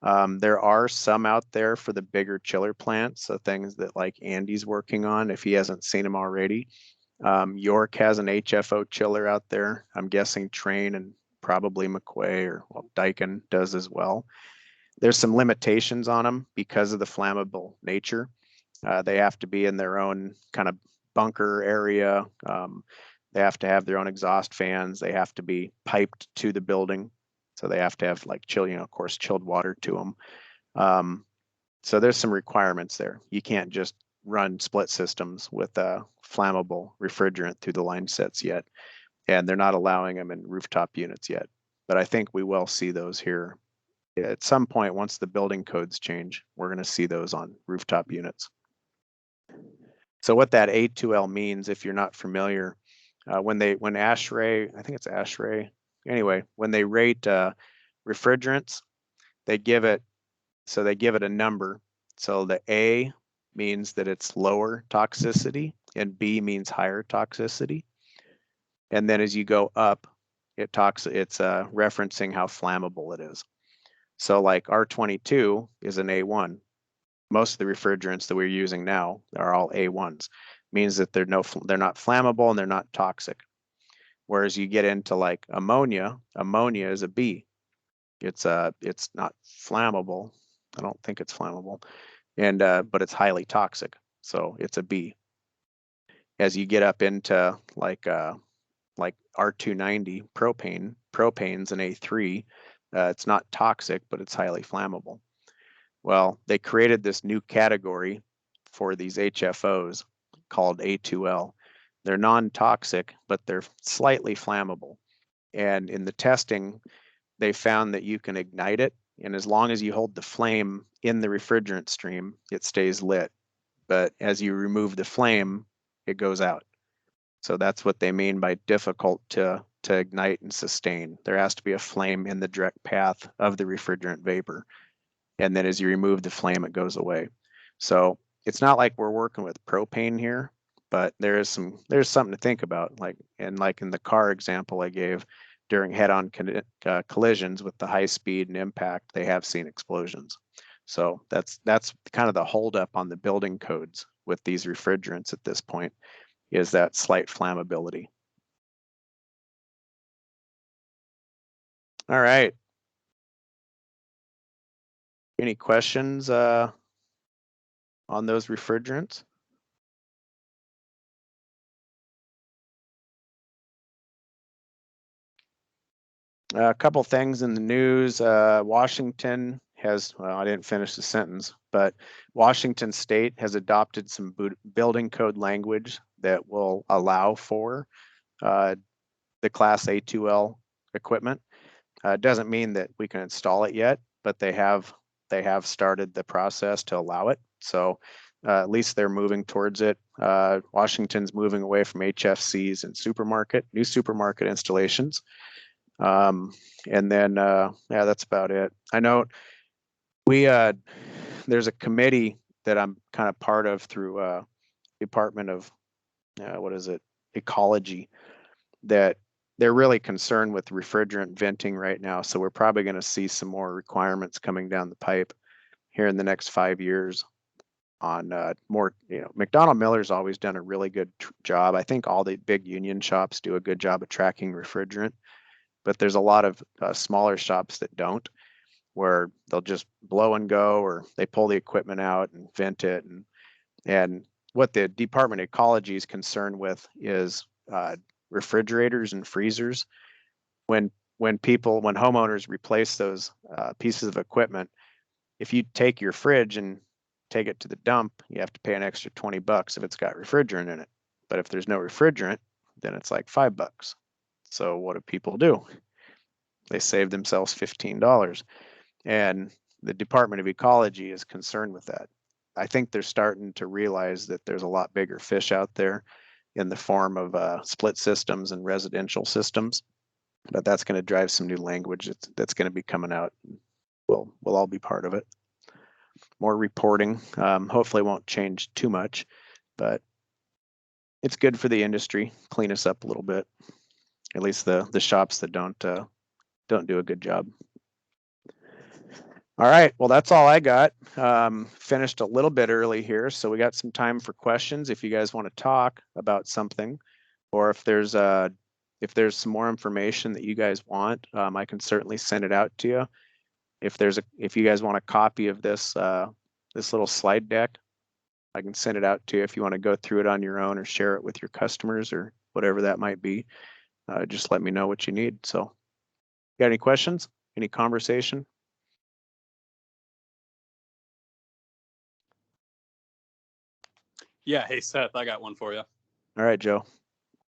There are some out there for the bigger chiller plants, so things that like Andy's working on, if he hasn't seen them already. York has an HFO chiller out there. I'm guessing Trane and probably McQuay or Daikin does as well. There's some limitations on them because of the flammable nature. They have to be in their own kind of bunker area. They have to have their own exhaust fans. They have to be piped to the building. So they have to have like of course, chilled water to them. So there's some requirements there. You can't just run split systems with a flammable refrigerant through the line sets yet. And they're not allowing them in rooftop units yet. But I think we will see those here. At some point, once the building codes change, we're going to see those on rooftop units. So what that A2L means, if you're not familiar, when ASHRAE, I think it's ASHRAE, anyway, when they rate refrigerants, they give it a number. So the A means that it's lower toxicity and B means higher toxicity. And then as you go up, it's referencing how flammable it is. So like R22 is an A1. Most of the refrigerants that we're using now are all A1s. Means that they're not flammable and they're not toxic. Whereas you get into like ammonia is a B. It's not flammable. I don't think it's flammable, and but it's highly toxic, so it's a B. As you get up into like R290 propane's an A3. It's not toxic, but it's highly flammable. Well, they created this new category for these HFOs called A2L. They're non-toxic, but they're slightly flammable. And in the testing, they found that you can ignite it. And as long as you hold the flame in the refrigerant stream, it stays lit. But as you remove the flame, it goes out. So that's what they mean by difficult to ignite and sustain. There has to be a flame in the direct path of the refrigerant vapor. And then as you remove the flame, it goes away. So it's not like we're working with propane here, but there's something to think about. Like in the car example I gave, during head-on collisions with the high speed and impact, they have seen explosions. So that's kind of the holdup on the building codes with these refrigerants at this point, is that slight flammability. All right. Any questions on those refrigerants? A couple things in the news. Washington has, well, I didn't finish the sentence, but Washington State has adopted some building code language that will allow for the Class A2L equipment. It doesn't mean that we can install it yet, but they have started the process to allow it. So at least they're moving towards it. Washington's moving away from Hfcs and new supermarket installations. And then, yeah, that's about it. I know there's a committee that I'm kind of part of through Department of, Ecology, that they're really concerned with refrigerant venting right now. So we're probably going to see some more requirements coming down the pipe here in the next 5 years on more, McDonnell Miller's always done a really good job. I think all the big union shops do a good job of tracking refrigerant, but there's a lot of smaller shops that don't, where they'll just blow and go, or they pull the equipment out and vent it. And what the Department of Ecology is concerned with is refrigerators and freezers. When homeowners replace those pieces of equipment, if you take your fridge and take it to the dump, you have to pay an extra $20 if it's got refrigerant in it. But if there's no refrigerant, then it's like $5. So what do people do? They save themselves $15. And the Department of Ecology is concerned with that. I think they're starting to realize that there's a lot bigger fish out there in the form of split systems and residential systems. But that's going to drive some new language that's going to be coming out. We'll all be part of it. More reporting, hopefully won't change too much, but it's good for the industry. Clean us up a little bit. At least the shops that don't do a good job. All right, well, that's all I got. Finished a little bit early here, so we got some time for questions if you guys want to talk about something, or if there's some more information that you guys want, I can certainly send it out to you. If you guys want a copy of this little slide deck, I can send it out to you if you want to go through it on your own or share it with your customers or whatever that might be. Just let me know what you need. So, got any questions? Any conversation? Yeah. Hey, Seth, I got one for you. All right, Joe.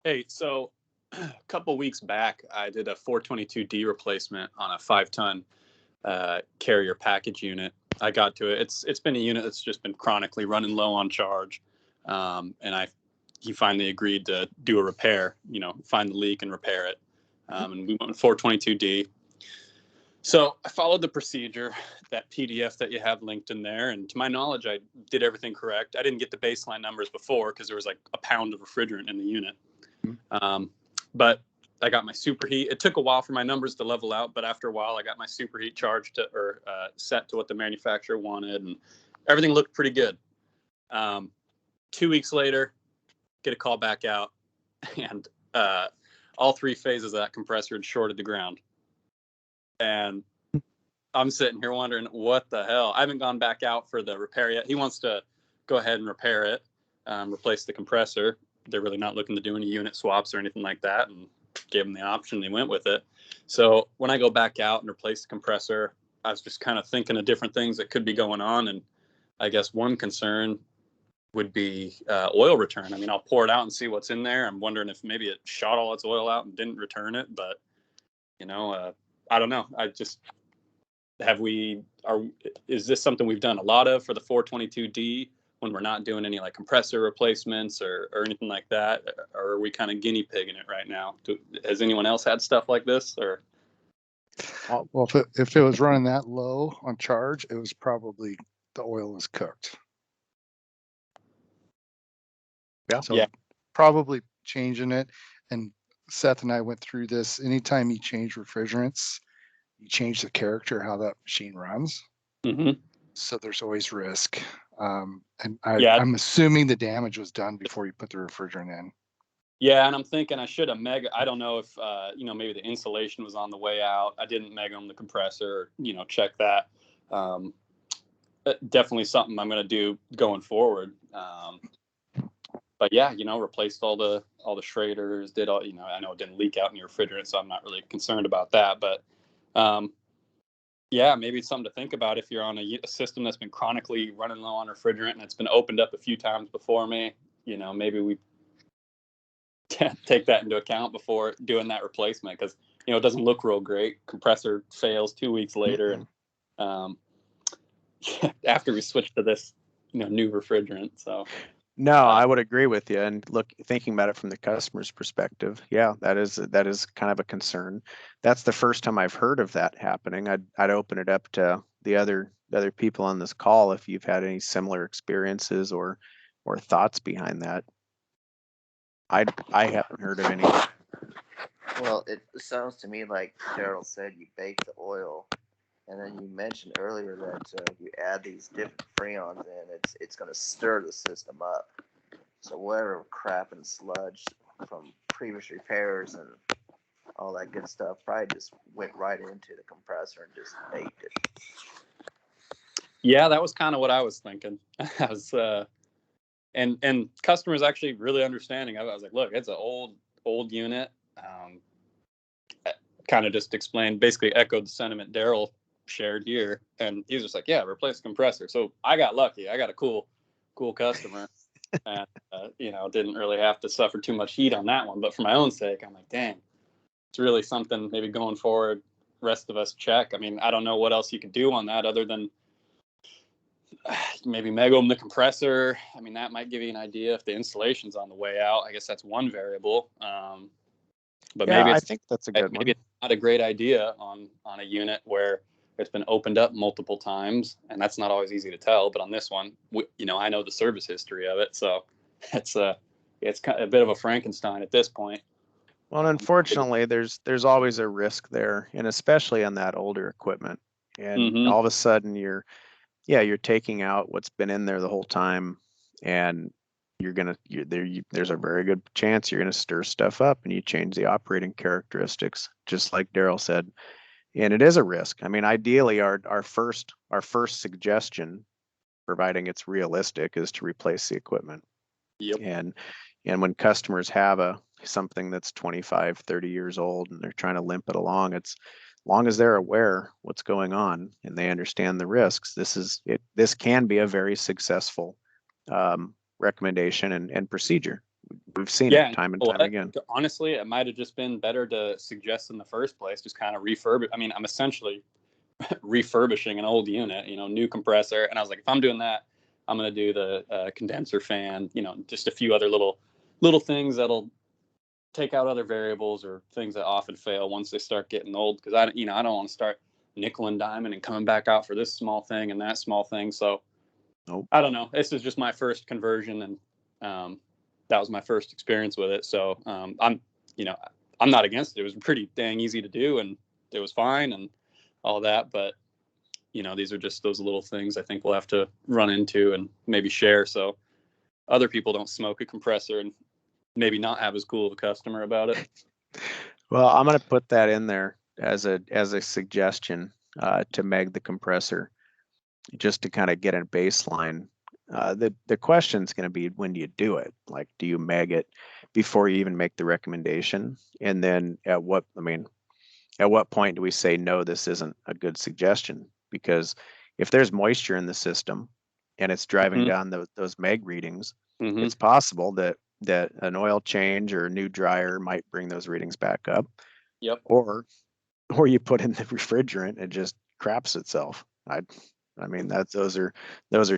Hey, so a couple weeks back, I did a 422D replacement on a 5-ton carrier package unit. I got to it. It's been a unit that's just been chronically running low on charge, and he finally agreed to do a repair. Find the leak and repair it. And we went with 422D. So I followed the procedure, that PDF that you have linked in there. And to my knowledge, I did everything correct. I didn't get the baseline numbers before because there was like a pound of refrigerant in the unit. But I got my superheat. It took a while for my numbers to level out, but after a while, I got my superheat charged set to what the manufacturer wanted, and everything looked pretty good. 2 weeks later, get a call back out, and all 3 phases of that compressor had shorted the ground. And I'm sitting here wondering, what the hell? I haven't gone back out for the repair yet. He wants to go ahead and repair it, replace the compressor. They're really not looking to do any unit swaps or anything like that, and gave them the option. They went with it. So when I go back out and replace the compressor, I was just kind of thinking of different things that could be going on. And I guess one concern would be oil return. I mean, I'll pour it out and see what's in there. I'm wondering if maybe it shot all its oil out and didn't return it. But, I don't know. Is this something we've done a lot of for the 422D when we're not doing any like compressor replacements or anything like that? Or are we kind of guinea pigging it right now? Has anyone else had stuff like this? Or well, if it was running that low on charge, it was probably the oil was cooked. Yeah. So probably changing it. And Seth and I went through this. Anytime you change refrigerants, you change the character how that machine runs. Mm-hmm. So there's always risk. I'm assuming the damage was done before you put the refrigerant in. Yeah, and I'm thinking I should have I don't know if maybe the insulation was on the way out. I didn't megum the compressor, check that. Definitely something I'm going to do going forward. But yeah, replaced all the Schraders, did all, I know it didn't leak out in your refrigerant, so I'm not really concerned about that. But maybe it's something to think about if you're on a system that's been chronically running low on refrigerant and it's been opened up a few times before me. Maybe we take that into account before doing that replacement, because it doesn't look real great. Compressor fails 2 weeks later, and after we switch to this new refrigerant. So no, I would agree with you. And look, thinking about it from the customer's perspective, that is kind of a concern. That's the first time I've heard of that happening. I'd open it up to the other people on this call if you've had any similar experiences or thoughts behind that. I haven't heard of any. Well, it sounds to me like Daryl said you bake the oil, and then you mentioned earlier that you add these different freons in. It's going to stir the system up. So whatever crap and sludge from previous repairs and all that good stuff probably just went right into the compressor and just baked it. Yeah, that was kind of what I was thinking. I was, and customers actually really understanding. I was like, look, it's an old unit. Kind of just explained, basically echoed the sentiment Daryl shared here. And he was just like, yeah, replace the compressor. So I got lucky. I got a cool customer. And, didn't really have to suffer too much heat on that one. But for my own sake, I'm like, dang, it's really something maybe going forward, rest of us check. I mean, I don't know what else you could do on that other than maybe meg the compressor. I mean, that might give you an idea if the installation's on the way out. I guess that's one variable. But Yeah, maybe I think that's a good one. maybe it's not a great idea on a unit where it's been opened up multiple times, and that's not always easy to tell. But on this one, I know the service history of it, so it's kind of a bit of a Frankenstein at this point. Well, unfortunately, there's always a risk there, and especially on that older equipment. And all of a sudden, you're taking out what's been in there the whole time, and there's a very good chance you're gonna stir stuff up, and you change the operating characteristics, just like Daryl said. And it is a risk. I mean, ideally, our first suggestion, providing it's realistic, is to replace the equipment. Yep. And when customers have something that's 25, 30 years old and they're trying to limp it along, it's as long as they're aware what's going on and they understand the risks, this can be a very successful recommendation and procedure. We've seen it time and time again. Honestly, it might have just been better to suggest in the first place, just kind of refurbish. I mean, I'm essentially refurbishing an old unit, new compressor. And I was like, if I'm doing that, I'm going to do the condenser fan, just a few other little things that'll take out other variables or things that often fail once they start getting old. Because I don't want to start nickel and diming and coming back out for this small thing and that small thing. So I don't know. This is just my first conversion, and that was my first experience with it. So I'm not against it. It was pretty dang easy to do, and it was fine and all that. But these are just those little things I think we'll have to run into and maybe share, so other people don't smoke a compressor and maybe not have as cool of a customer about it. Well, I'm going to put that in there as a suggestion to meg the compressor, just to kind of get a baseline. The question is going to be, when do you do it? Like, do you meg it before you even make the recommendation? And then at what point do we say, no, this isn't a good suggestion? Because if there's moisture in the system and it's driving down those meg readings, it's possible that an oil change or a new dryer might bring those readings back up. Yep. Or you put in the refrigerant, it just craps itself. I mean, those are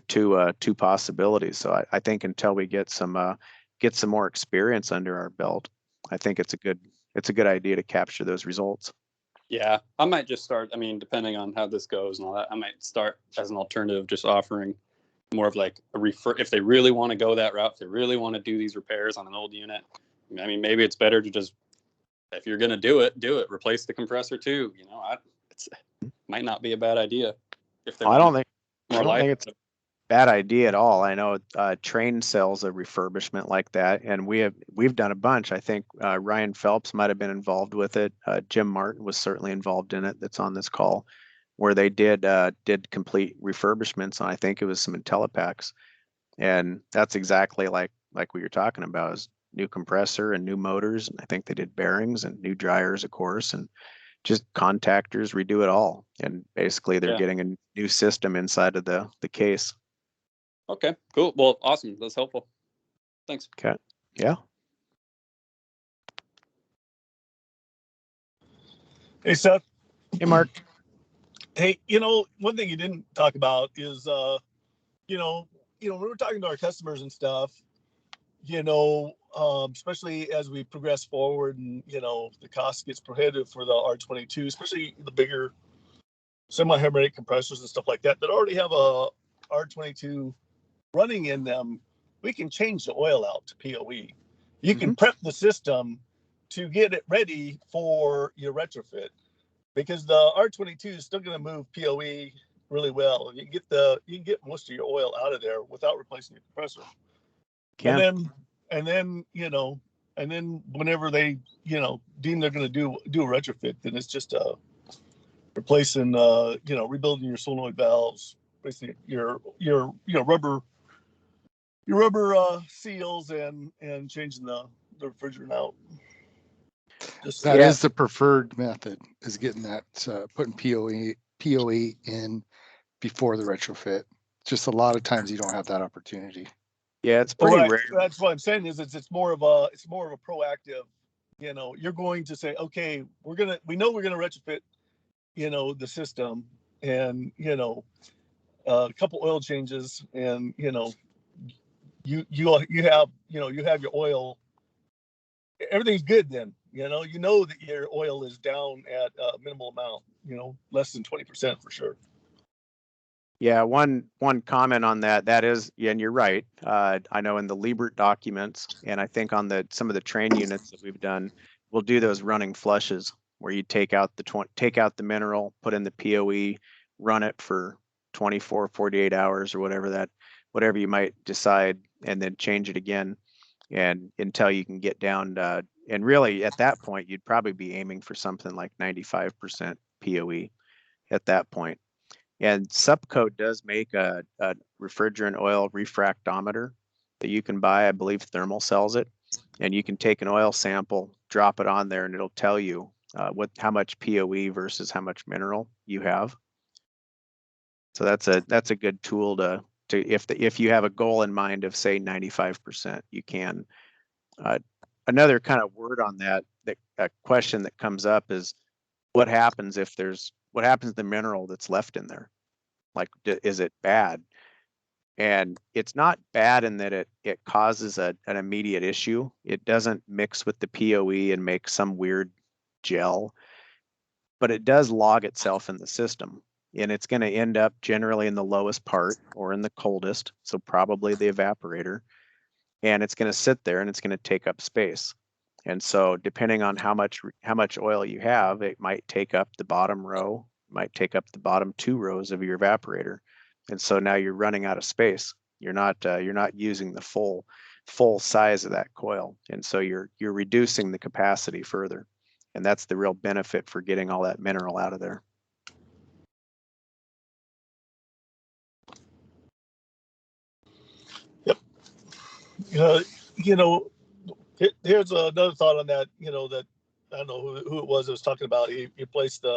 two possibilities. So I think until we get some more experience under our belt, I think it's a good idea to capture those results. Yeah, I might just start. I mean, depending on how this goes and all that, I might start as an alternative, just offering more of like a if they really want to go that route, if they really want to do these repairs on an old unit. I mean, maybe it's better to just, if you're going to do it, replace the compressor too. It might not be a bad idea. I don't think it's a bad idea at all. I know Train sells a refurbishment like that, and we've done a bunch. I think Ryan Phelps might have been involved with it. Jim Martin was certainly involved in it. That's on this call, where they did complete refurbishments on, I think it was some IntelliPacks, and that's exactly like what you're talking about, is new compressor and new motors, and I think they did bearings and new dryers, of course, and just contactors, redo it all. And basically they're getting a new system inside of the case. Okay, cool. Well, awesome. That's helpful. Thanks. Okay. Yeah. Hey, Seth. Hey, Mark. Hey, one thing you didn't talk about is, when we're talking to our customers and stuff, especially as we progress forward and, the cost gets prohibitive for the R22, especially the bigger semi-hermetic compressors and stuff like that already have a R22 running in them, we can change the oil out to POE. You can prep the system to get it ready for your retrofit, because the R22 is still going to move POE really well. You can get most of your oil out of there without replacing your compressor. And then whenever they deem they're going to do a retrofit, then it's just replacing rebuilding your solenoid valves, replacing your rubber seals and changing the refrigerant out. That is the preferred method, is getting that putting POE in before the retrofit. Just a lot of times you don't have that opportunity. Yeah, it's Well, pretty right. rare. That's what I'm saying is it's more of a proactive. You're going to say, okay, we know we're gonna retrofit, the system, and a couple oil changes, and you have your oil. Everything's good then. You know that your oil is down at a minimal amount. Less than 20% for sure. Yeah, one comment on that is, yeah, and you're right. I know in the Liebert documents, and I think on some of the train units that we've done, we'll do those running flushes where you take out the mineral, put in the POE, run it for 24, 48 hours or whatever you might decide, and then change it again, and until you can get down. And really, at that point, you'd probably be aiming for something like 95% POE at that point. And Subcoat does make a refrigerant oil refractometer that you can buy. I believe Thermal sells it. And you can take an oil sample, drop it on there, and it'll tell you how much POE versus how much mineral you have. So that's a good tool to if you have a goal in mind of say 95%, you can. Another kind of word on that a question that comes up is what happens to the mineral that's left in there? Like, is it bad? And it's not bad in that it causes an immediate issue. It doesn't mix with the POE and make some weird gel, but it does log itself in the system. And it's going to end up generally in the lowest part or in the coldest, so probably the evaporator. And it's going to sit there and it's going to take up space. And so depending on how much oil you have, it might take up the bottom row, might take up the bottom 2 rows of your evaporator. And so now you're running out of space. You're not using the full size of that coil. And so you're reducing the capacity further. And that's the real benefit for getting all that mineral out of there. Yep. Here's another thought on that. That I don't know who it was that was talking about. He placed did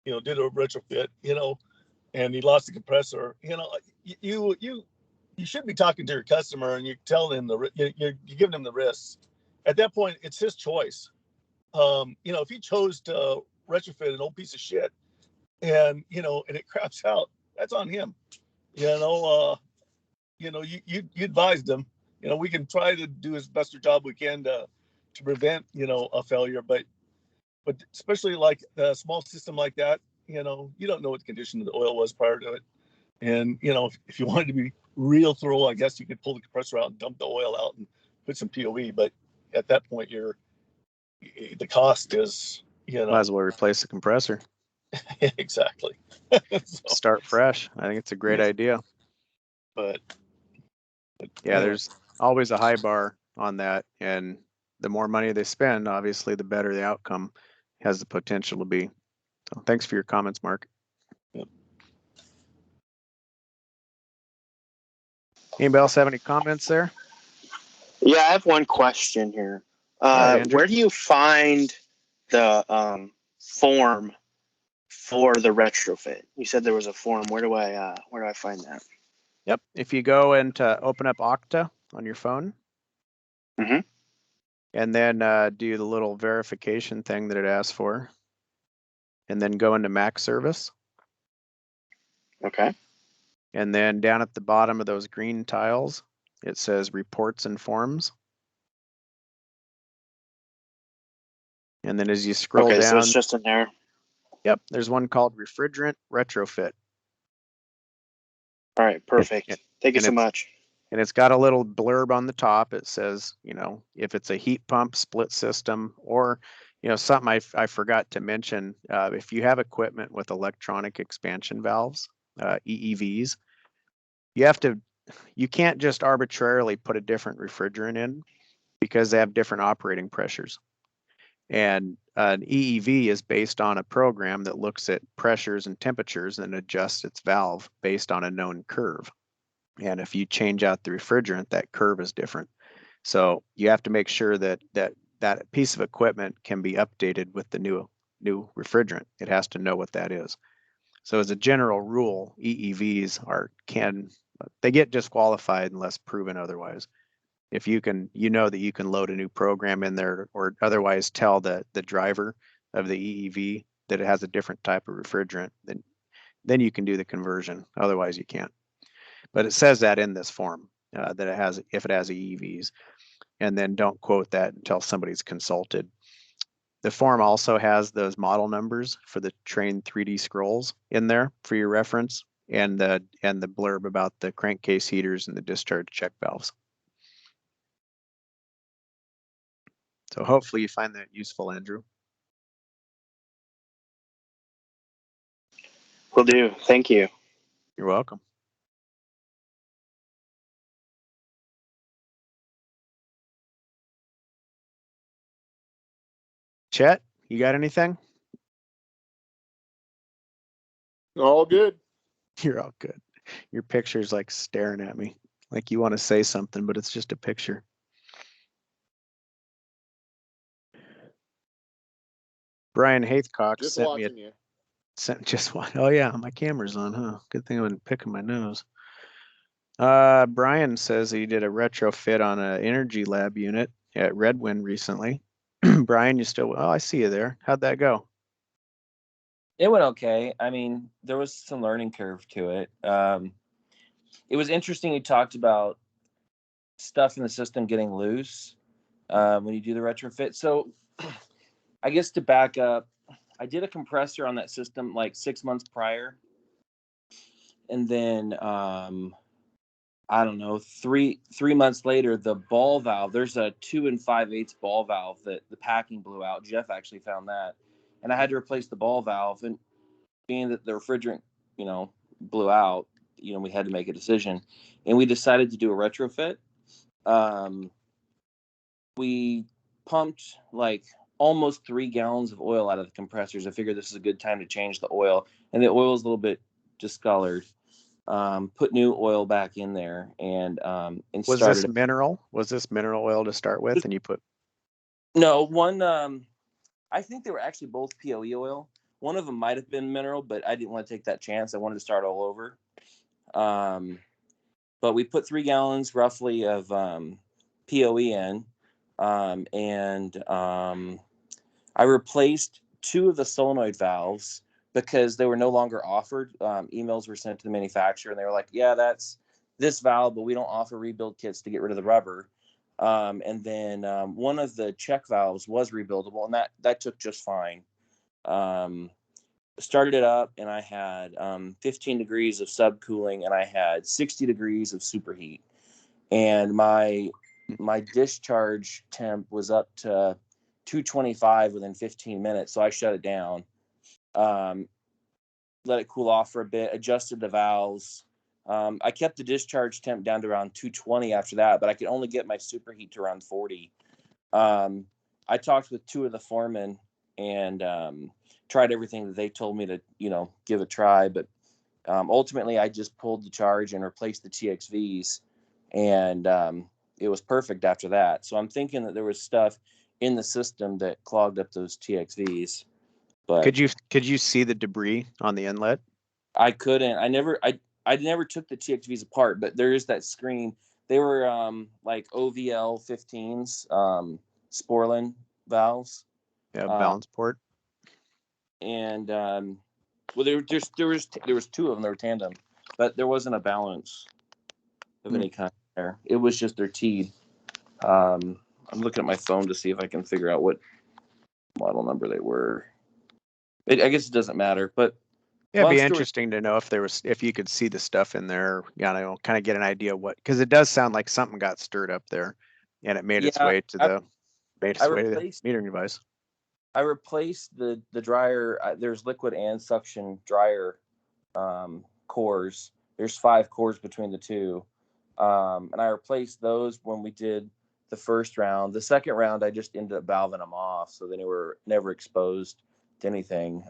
a retrofit. And he lost the compressor. You should be talking to your customer and you tell him you're giving him the risks. At that point, it's his choice. If he chose to retrofit an old piece of shit and it craps out, that's on him. You advised him. We can try to do as best a job we can to prevent a failure, but especially like a small system like that, you don't know what the condition of the oil was prior to it. And if you wanted to be real thorough, I guess you could pull the compressor out and dump the oil out and put some POE. But at that point, the cost is Might as well replace the compressor. Exactly. Start fresh. I think it's a great idea. But yeah, anyway. There's always a high bar on that, and the more money they spend, obviously, the better the outcome has the potential to be. So thanks for your comments, Mark. Yep. Anybody else have any comments there? Yeah, I have one question here. Where do you find the form for the retrofit? You said there was a form. Where do I find that? Yep. If you go into open up Okta on your phone, and then do the little verification thing that it asks for, and then go into Mac service. Okay. And then down at the bottom of those green tiles, it says reports and forms. And then as you scroll down, so it's just in there. Yep, there's one called Refrigerant Retrofit. All right, perfect. Thank you so much. And it's got a little blurb on the top. It says, if it's a heat pump split system, or, something I forgot to mention, if you have equipment with electronic expansion valves, EEVs, you can't just arbitrarily put a different refrigerant in because they have different operating pressures. And an EEV is based on a program that looks at pressures and temperatures and adjusts its valve based on a known curve. And if you change out the refrigerant, that curve is different. So you have to make sure that piece of equipment can be updated with the new refrigerant. It has to know what that is. So as a general rule, EEVs they get disqualified unless proven otherwise. If you can, that you can load a new program in there or otherwise tell the driver of the EEV that it has a different type of refrigerant, then you can do the conversion. Otherwise you can't. But it says that in this form that if it has EEVs, and then don't quote that until somebody's consulted. The form also has those model numbers for the Train 3D scrolls in there for your reference, and the blurb about the crankcase heaters and the discharge check valves. So hopefully you find that useful, Andrew. Will do. Thank you. You're welcome. Chet, you got anything? All good. You're all good. Your picture's like staring at me, like you want to say something, but it's just a picture. Brian Haithcock Just sent watching me you. just one. Oh yeah, my camera's on, huh? Good thing I wasn't picking my nose. Brian says he did a retrofit on an energy lab unit at Redwind recently. Brian, you still? Oh, I see you there. How'd that go? It went okay. I mean, there was some learning curve to it. It was interesting. You talked about stuff in the system getting loose when you do the retrofit. So I guess to back up, I did a compressor on that system like 6 months prior. And then, I don't know, three months later, the ball valve, there's a 2 5/8 ball valve that the packing blew out. Jeff actually found that. And I had to replace the ball valve. And being that the refrigerant, blew out, we had to make a decision. And we decided to do a retrofit. We pumped like almost 3 gallons of oil out of the compressors. I figured this is a good time to change the oil. And the oil is a little bit discolored. Put new oil back in there and was this mineral? Was this mineral oil to start with? And you put no one. I think they were actually both POE oil. One of them might have been mineral, but I didn't want to take that chance. I wanted to start all over. But we put 3 gallons roughly of POE in, and I replaced 2 of the solenoid valves because they were no longer offered. Emails were sent to the manufacturer, and they were like, yeah, that's this valve, but we don't offer rebuild kits to get rid of the rubber. And then one of the check valves was rebuildable, and that took just fine. Started it up, and I had 15 degrees of subcooling, and I had 60 degrees of superheat. And my discharge temp was up to 225 within 15 minutes, so I shut it down. Let it cool off for a bit, adjusted the valves. I kept the discharge temp down to around 220 after that, but I could only get my superheat to around 40. I talked with 2 of the foremen and tried everything that they told me to, give a try. But ultimately, I just pulled the charge and replaced the TXVs, and it was perfect after that. So I'm thinking that there was stuff in the system that clogged up those TXVs. But could you see the debris on the inlet? I couldn't. I never took the TXVs apart, but there is that screen. They were like OVL 15s, Sporlan valves. Yeah, balance port. And well, there was 2 of them. They were tandem, but there wasn't a balance of any kind there. It was just their teed. I'm looking at my phone to see if I can figure out what model number they were. I guess it doesn't matter, but yeah, it'd be interesting to know if you could see the stuff in there, kind of get an idea because it does sound like something got stirred up there, and it made its way to the metering device. I replaced the dryer. There's liquid and suction dryer cores. There's 5 cores between the 2, and I replaced those when we did the first round. The second round, I just ended up valving them off, so they were never exposed to anything.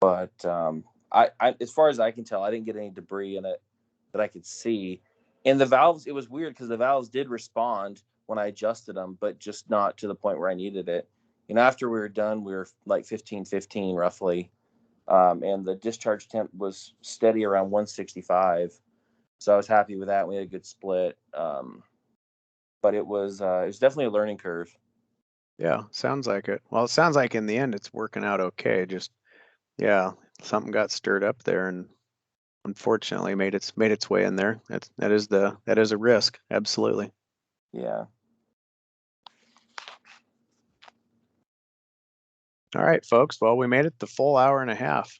But I, as far as I can tell, I didn't get any debris in it that I could see. And the valves, it was weird because the valves did respond when I adjusted them, but just not to the point where I needed it. After we were done, we were like 15-15 roughly. and the discharge temp was steady around 165. So I was happy with that. We had a good split, but it was definitely a learning curve. Yeah, sounds like it. Well, it sounds like in the end it's working out okay. Just yeah, something got stirred up there and unfortunately made its way in there. That is a risk. Absolutely. Yeah. All right, folks. Well, we made it the full hour and a half.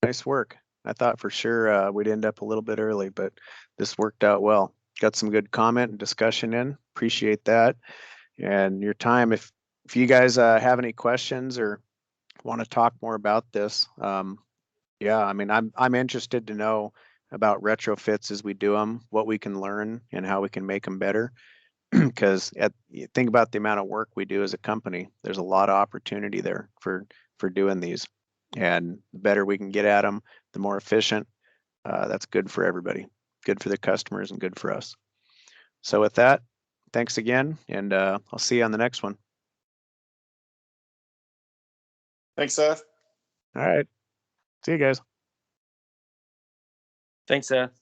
Nice work. I thought for sure we'd end up a little bit early, but this worked out well. Got some good comment and discussion in. Appreciate that. And your time. If you guys have any questions or want to talk more about this, yeah, I mean, I'm interested to know about retrofits as we do them, what we can learn, and how we can make them better. Because think about the amount of work we do as a company. There's a lot of opportunity there for doing these, and the better we can get at them, the more efficient. That's good for everybody, good for the customers, and good for us. So with that, thanks again, and I'll see you on the next one. Thanks, Seth. All right, see you guys. Thanks, Seth.